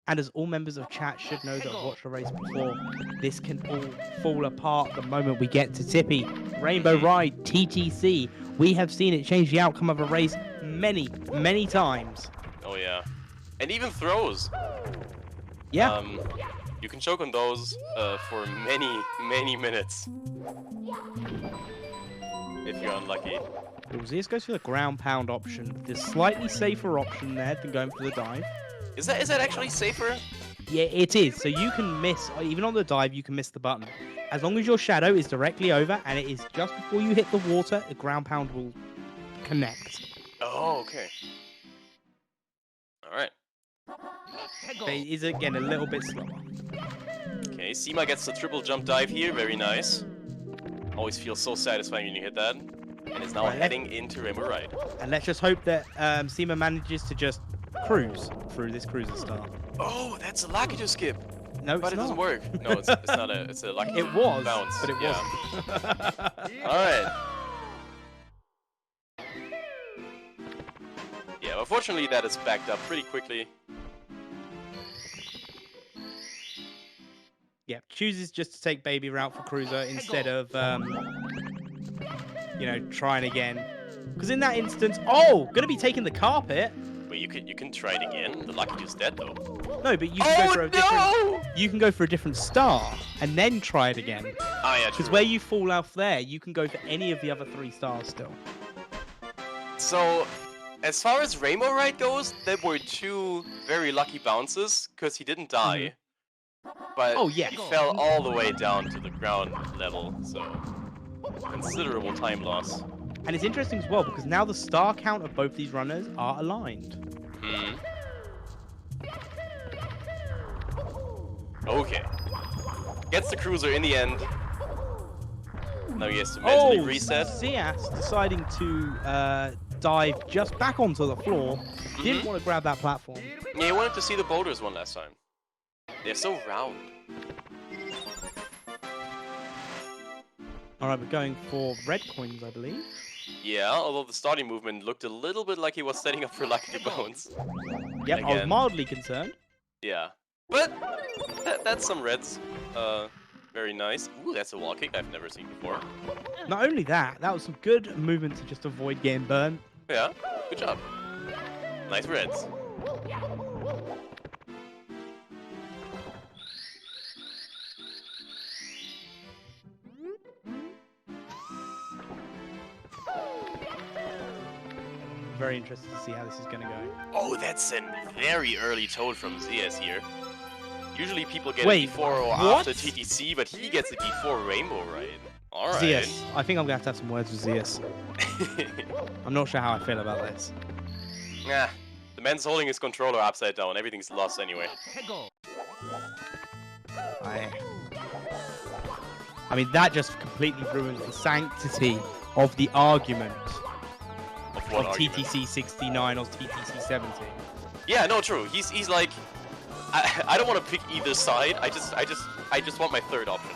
and as all members of chat should know that have watched the race before, this can all fall apart the moment we get to Tippy. Rainbow Ride, TTC. We have seen it change the outcome of a race many, many times. Oh yeah. And even throws. Yeah. You can choke on those for many, many minutes. If you're unlucky. Zeas goes for the ground pound option. The slightly safer option there than going for the dive. Is that actually safer? Yeah, it is. So you can miss, even on the dive, you can miss the button. As long as your shadow is directly over and it is just before you hit the water, the ground pound will connect. Oh, okay. Alright. But it is, again, a little bit slower. Okay, Sema gets the triple jump dive here. Very nice. Always feels so satisfying when you hit that. And is now heading into Rainbow Ride. And let's just hope that Sema manages to just cruise through this cruiser star. Oh, that's a lucky to skip. No, but it doesn't work. No, it's not a. It's a lucky. It was bounce, but it wasn't. All right. Yeah, unfortunately that is backed up pretty quickly. Yeah, chooses just to take baby route for cruiser instead of you know, trying again. Because in that instance, gonna be taking the carpet. But you can try it again. The lucky is dead though. No, but you can go for a different. You can go for a different star and then try it again. Oh yeah, because where you fall off there, you can go for any of the other 3 stars still. So, as far as Rainbow Ride goes, there were 2 very lucky bounces because he didn't die. But he fell all the way down to the ground level, so considerable time loss. And it's interesting as well because now the star count of both these runners are aligned. Okay. Gets the cruiser in the end. Now he has to mentally reset. Zeas deciding to dive just back onto the floor. Didn't want to grab that platform. Yeah, he wanted to see the boulders one last time. They're so round. Alright, we're going for red coins, I believe. Yeah, although the starting movement looked a little bit like he was setting up for lucky bones. Yep, I was mildly concerned. Yeah. But that's some reds. Very nice. Ooh, that's a wall kick I've never seen before. Not only that, that was some good movement to just avoid getting burned. Yeah, good job. Nice reds. very interested to see how this is going to go. Oh, that's a very early toad from Zeas here. Usually people get Wait, it before or what? after TTC, but he gets it before Rainbow Ride. Alright. Zeus, I think I'm going to have some words with Zeus. I'm not sure how I feel about this. Nah, the man's holding his controller upside down. Everything's lost anyway. I mean, that just completely ruins the sanctity of the argument Of what of argument? TTC 69 or TTC 70. Yeah, no, true. He's like, I don't want to pick either side. I just want my third option.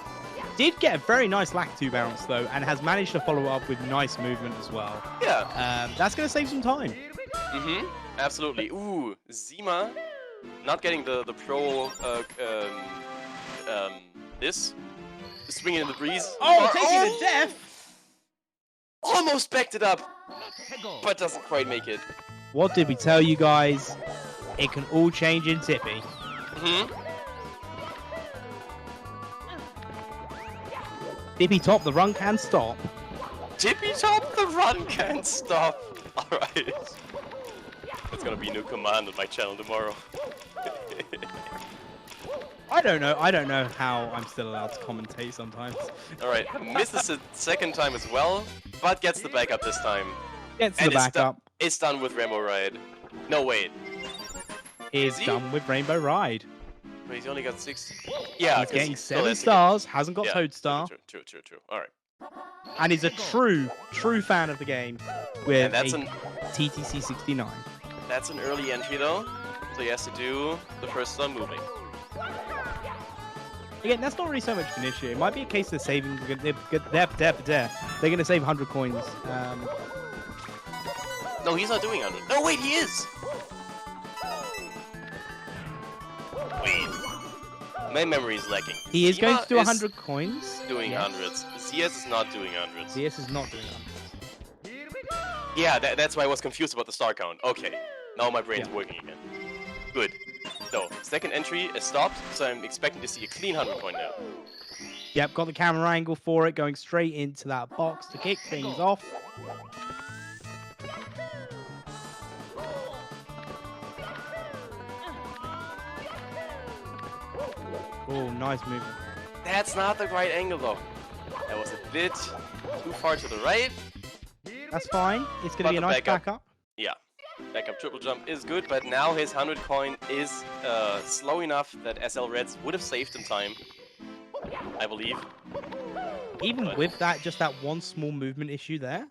Did get a very nice Lakitu bounce though, and has managed to follow up with nice movement as well. Yeah. That's going to save some time. Mm-hmm. Absolutely. Ooh, Sema not getting the pro this swinging in the breeze. Oh, taking the death! Almost backed it up, but doesn't quite make it. What did we tell you guys? It can all change in Tippy. Mm-hmm. Tippy top, the run can stop. Tippy top, the run can't stop. Alright. That's gonna be a new command on my channel tomorrow. I don't know how I'm still allowed to commentate sometimes. Alright, misses it second time as well, but gets the backup this time. Gets the And backup. It's done with Rainbow Ride. No, wait. Is he? done with Rainbow Ride. Wait, he's only got 6. Yeah, He's 'cause getting he still 7 has to stars, hasn't got Yeah, Toad Star, True. Alright. and is a true fan of the game with And that's a an TTC 69. That's an early entry though, so he has to do the first star moving. Again, that's not really so much of an issue. It might be a case of saving. They're going to save 100 coins. No, he's not doing 100. No, wait, he is! Wait. My memory is lacking. He is going to do Sema is 100 coins. doing Yes. hundreds. Zeas is not doing hundreds. CS is not doing 100. Yeah, that's why I was confused about the star count. Okay, now my brain's Yeah. working again. Good. So, second entry is stopped, so I'm expecting to see a clean 100 coin now. Yep, got the camera angle for it, going straight into that box to kick things off. Oh, nice movement. That's not the right angle though. That was a bit too far to the right. That's fine. It's going to But be a the nice backup. backup. Yeah, backup triple jump is good, but now his 100 coin is slow enough that SL Reds would have saved him time, I believe. Even But- with that, just that one small movement issue there.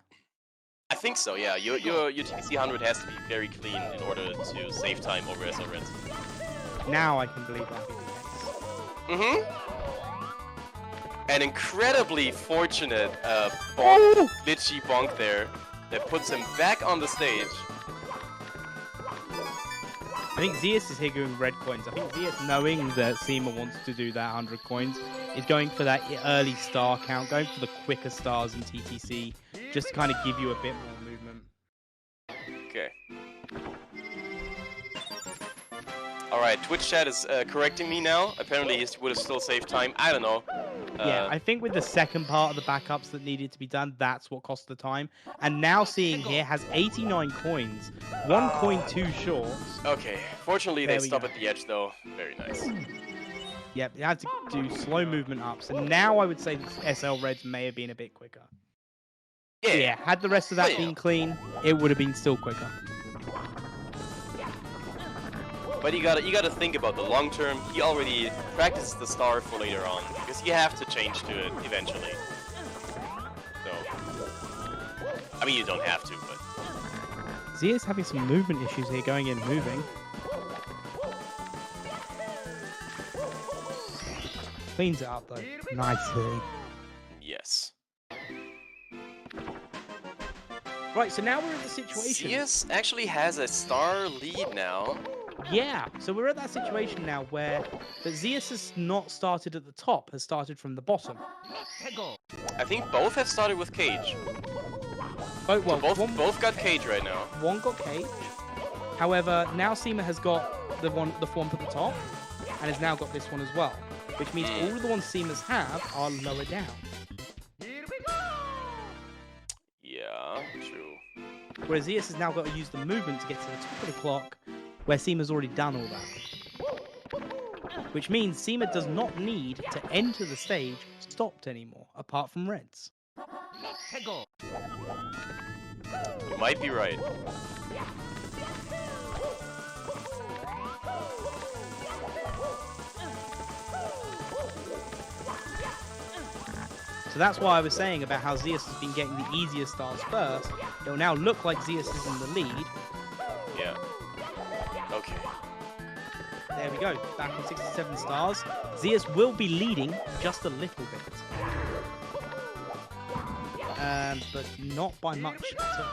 I think so, yeah. Your TTC 100 has to be very clean in order to save time over SL Reds. Now I can believe that being the case. Mm-hmm. An incredibly fortunate bonk, glitchy bonk there that puts him back on the stage. I think Zeus is here going red coins. I think Zeus, knowing that Sema wants to do that 100 coins, is going for that early star count, going for the quicker stars in TTC, just to kind of give you a bit more movement. Okay. Alright, Twitch chat is correcting me now. Apparently he would have still saved time. I don't know. Yeah, I think with the second part of the backups that needed to be done, that's what cost the time. And now seeing here, has 89 coins, 1 coin too short. Okay, fortunately There they we stop go. at the edge though. Very nice. Yep, you had to do slow movement ups. And now I would say the SL Reds may have been a bit quicker. Yeah, had the rest of that Oh, yeah. been clean, it would have been still quicker. But you gotta think about the long term. He already practiced the star for later on, because you have to change to it eventually. So, I mean you don't have to, but Zeus having some movement issues here, going in, moving. Cleans it up though, nicely. yes. Right, so now we're in the situation. Zeus actually has a star lead now. Yeah, so we're at that situation now where the Zeus has not started at the top, has started from the bottom. I think both have started with Cage. Oh, well, Both got Cage right now. one got Cage. However, now Sema has got the one at the top, and has now got this one as well. Which means all of the ones Sema's have are lower down. Yeah, true. whereas Zeas has now got to use the movement to get to the top of the clock, where Sema's already done all that. Which means Sema does not need to enter the stage stopped anymore, apart from Reds. You might be right. So that's why I was saying about how Zeas has been getting the easier stars first. It'll now look like Zeas is in the lead. Yeah. Okay. There we go, back on 67 stars. Zeas will be leading just a little bit. But not by much at all.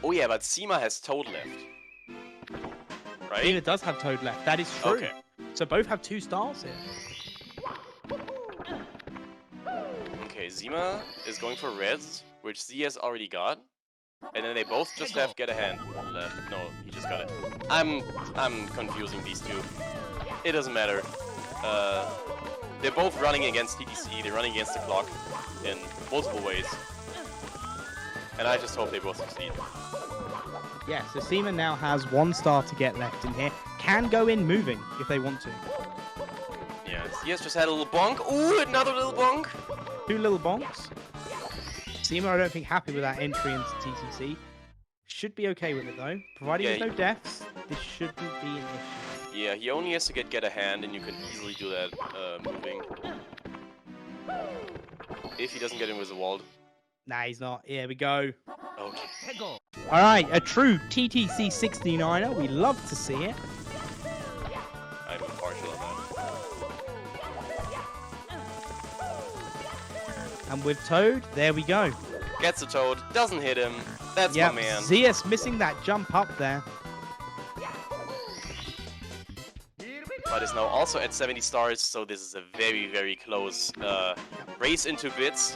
Oh yeah, but Sema has Toad left. Right? Sema does have Toad left, that is true. Okay. So both have 2 stars here. Okay, Sema is going for Reds, which Zeas already got. And then they both just have Get a Hand left. No, he just got it. I'm confusing these two. It doesn't matter. They're both running against TTC, they're running against the clock in multiple ways. And I just hope they both succeed. Yeah, so Sema now has 1 star to get left in here. Can go in moving if they want to. Yeah, Zeas just had a little bonk. Ooh, another little bonk! 2 little bonks. Sema, I don't think happy with that entry into TTC. Should be okay with it though. Providing there's no deaths, this shouldn't be an issue. Yeah, he only has to get a hand, and you can easily do that moving. If he doesn't get in with the wall. Nah, he's not. Here we go. Okay. Alright, a true TTC 69er. We love to see it. I'm impartial on that. And with Toad, there we go. Gets the Toad, doesn't hit him. That's Yep, my man. Zeas missing that jump up there. But is now also at 70 stars, so this is a very, very close race into bits.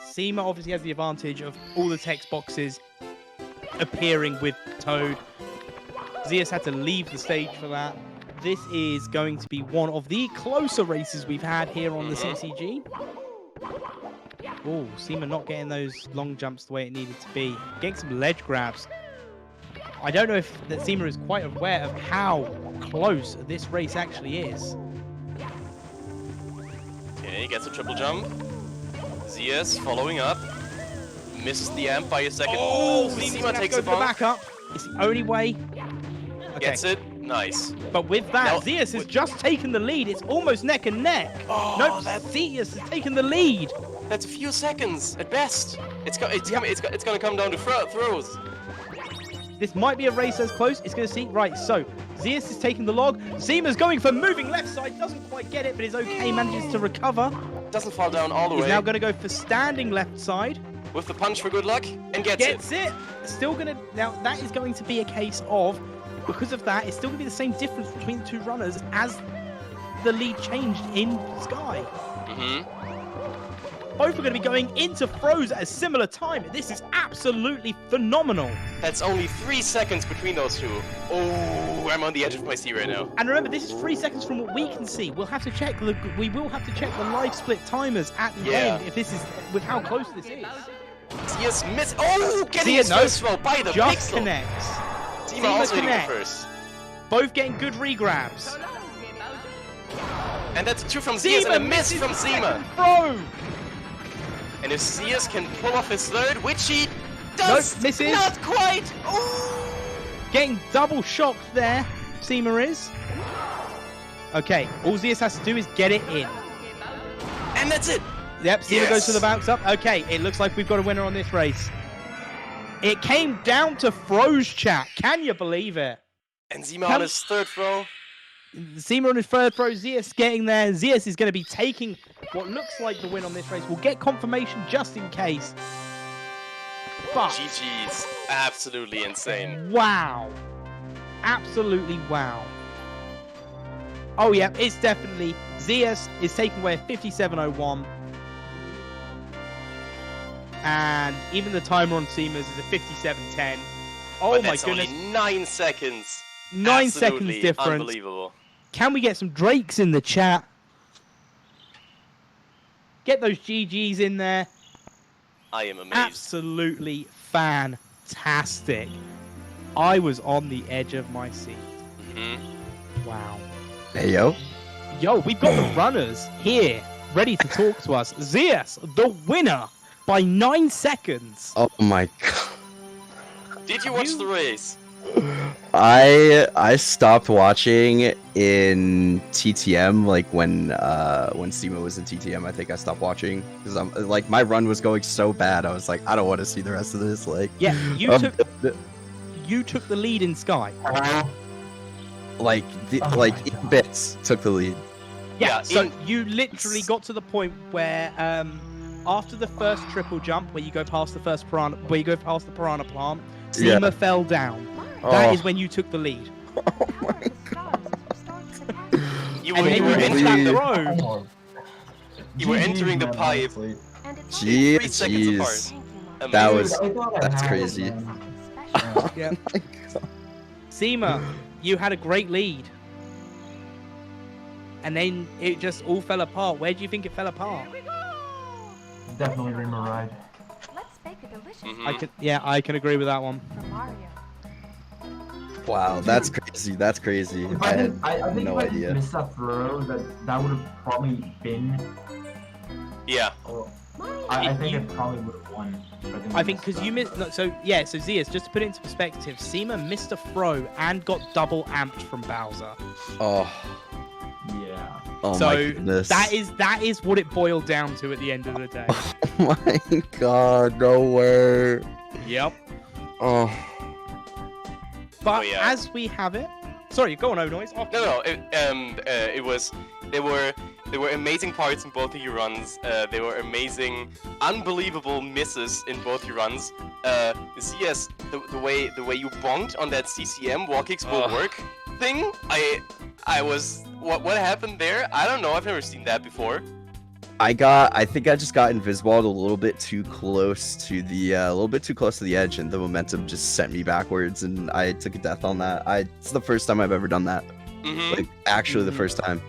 Sema obviously has the advantage of all the text boxes appearing with Toad. Zeas had to leave the stage for that. This is going to be one of the closer races we've had here on the CCG. Oh, Sema not getting those long jumps the way it needed to be. Getting some ledge grabs. I don't know if that Sema is quite aware of how close this race actually is. Okay, gets a triple jump. Zeas following up. Misses the amp by a second. Oh, Sema takes a bump. Back up. It's the only way. Okay. Gets it. Nice. But with that, Now, Zeas has just taken the lead. It's almost neck and neck. Oh, nope, Zeas has taken the lead. That's a few seconds at best. It's gonna come down to throws. This might be a race that's close. It's going to see. Right, so Zeas is taking the log. Sema's going for moving left side. Doesn't quite get it, but is okay. Manages to recover. Doesn't fall down all the way. He's now going to go for standing left side. With the punch for good luck, and gets it. Still going to... Now, that is going to be a case of... Because of that, it's still going to be the same difference between the 2 runners as the lead changed in Sky. Both are going to be going into throws at a similar time. This is absolutely phenomenal. That's only 3 seconds between those two. Oh, I'm on the edge of my seat right now. And remember, this is 3 seconds from what we can see. We'll have to check the live split timers at the end if this is with how close this is. Zeas miss. Oh, getting his first throw by the just pixel. Connects. Sema also hitting the first. Both getting good regrabs. And that's a 2 from Zeas and a miss from Sema. Throw. And if Zeas can pull off his third, which he does, nope, misses. Not quite. Ooh. Getting double shocked there, Sema is. Okay, all Zeas has to do is get it in. And that's it. Yep, Sema goes to the bounce up. Okay, it looks like we've got a winner on this race. It came down to throws, chat. Can you believe it? And Sema on his third throw. Sema on his third throw, Zeas getting there. Zeas is going to be taking what looks like the win on this race. We'll get confirmation just in case. But GG's. Absolutely insane. Wow. Absolutely wow. Oh yeah, it's definitely Zeas is taking away a 57.01. And even the timer on Sema's is a 57.10. Oh but my that's goodness. Only 9 seconds. 9 Absolutely seconds difference. Unbelievable. Can we get some Drakes in the chat? Get those GGs in there. I am amazed. Absolutely fantastic. fantastic. I was on the edge of my seat. Wow. Hey, yo. Yo, we've got the runners here, ready to talk to us. Zeas, the winner, by 9 seconds. Oh my god. Did you watch the race? I stopped watching in TTM, like when Sema was in TTM. I think I stopped watching because I'm like my run was going so bad. I was like, I don't want to see the rest of this. Like, Yeah, you took the lead in Sky. like bits took the lead. Yeah, so you literally got to the point where after the first triple jump, where you go past the piranha plant, Sema fell down. That is when you took the lead. Oh my god. You And then you went back the road. You were entering the pipe. Jeez, 3 seconds apart. That's crazy. Yeah. Sema, you had a great lead. And then it just all fell apart. Where do you think it fell apart? Definitely Rima ride. Let's bake a delicious I can agree with that one. for Mario. Wow, that's crazy. That's crazy. I had think no if I idea. missed that throw, that would have probably been. Yeah. I think it probably would have won. I think because you missed. So Zeas, just to put it into perspective, Sema missed a throw and got double amped from Bowser. Oh. Yeah. Oh So my goodness. that is what it boiled down to at the end of the day. Oh my god, no way. Yep. Oh. But Oh, yeah. as we have it, sorry, go on, O'Noise. No. It was. There were amazing parts in both of your runs. There were amazing, unbelievable misses in both your runs. Zeas, the way you bonked on that CCM walk kicks will work thing. I was. What happened there? I don't know. I've never seen that before. I think I just got invisible a little bit too close to the edge, and the momentum just sent me backwards, and I took a death on that. It's the first time I've ever done that. Like, actually, the first time.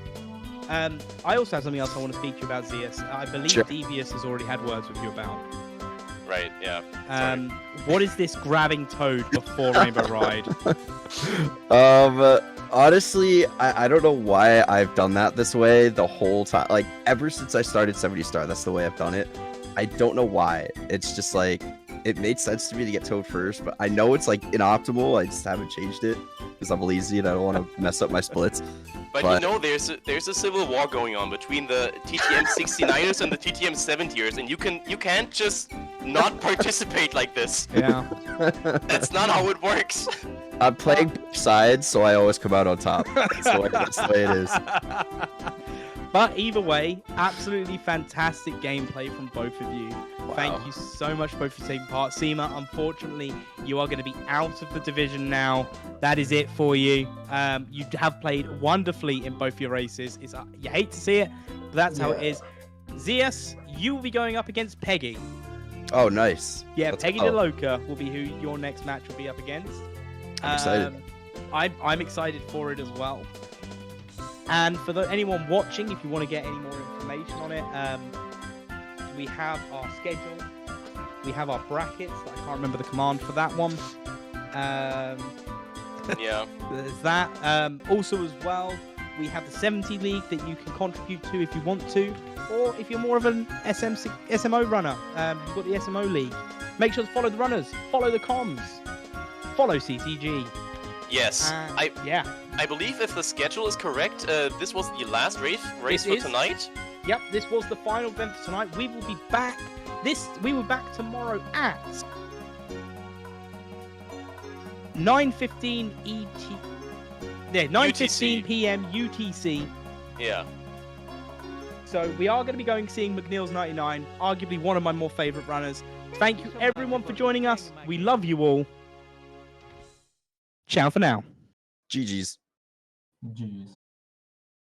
I also have something else I want to speak to you about, Zeas. I believe Sure. Devious has already had words with you about. Right. Yeah. What is this grabbing Toad before Rainbow Ride? Honestly, I don't know why I've done that this way the whole time. Like, ever since I started 70 Star, that's the way I've done it. I don't know why. It's just like, it made sense to me to get Toad first, but I know it's like inoptimal. I just haven't changed it because I'm lazy and I don't want to mess up my splits. But you know, there's a civil war going on between the TTM 69ers and the TTM 70ers, and you can't just not participate like this. Yeah. That's not how it works. I'm playing both sides, so I always come out on top. That's the way it is. But either way, absolutely fantastic gameplay from both of you. Wow. Thank you so much both for taking part. Sema, unfortunately, you are going to be out of the division now. That is it for you. You have played wonderfully in both your races. You hate to see it, but that's how it is. Zeas, you will be going up against Peggy. Oh, nice. Yeah, Let's Peggy go. DeLoca will be who your next match will be up against. I'm excited. I'm excited for it as well. And for anyone watching, if you want to get any more information on it, we have our schedule. We have our brackets. I can't remember the command for that one. Yeah. There's that. Also, as well, we have the 70 League that you can contribute to if you want to, or if you're more of an SMO runner, you've got the SMO League. Make sure to follow the runners, follow the comms, follow CCG. Yes. Yeah. I believe if the schedule is correct, this was the last race It for is. tonight. Yep, this was the final event for tonight. We will be back. We will be back tomorrow at 9:15 ET. Yeah, 9:15 PM UTC. Yeah. So we are going to be seeing McNeil's 99, arguably one of my more favorite runners. Thank you everyone for joining us. We love you all. Ciao for now. GG's. GG's.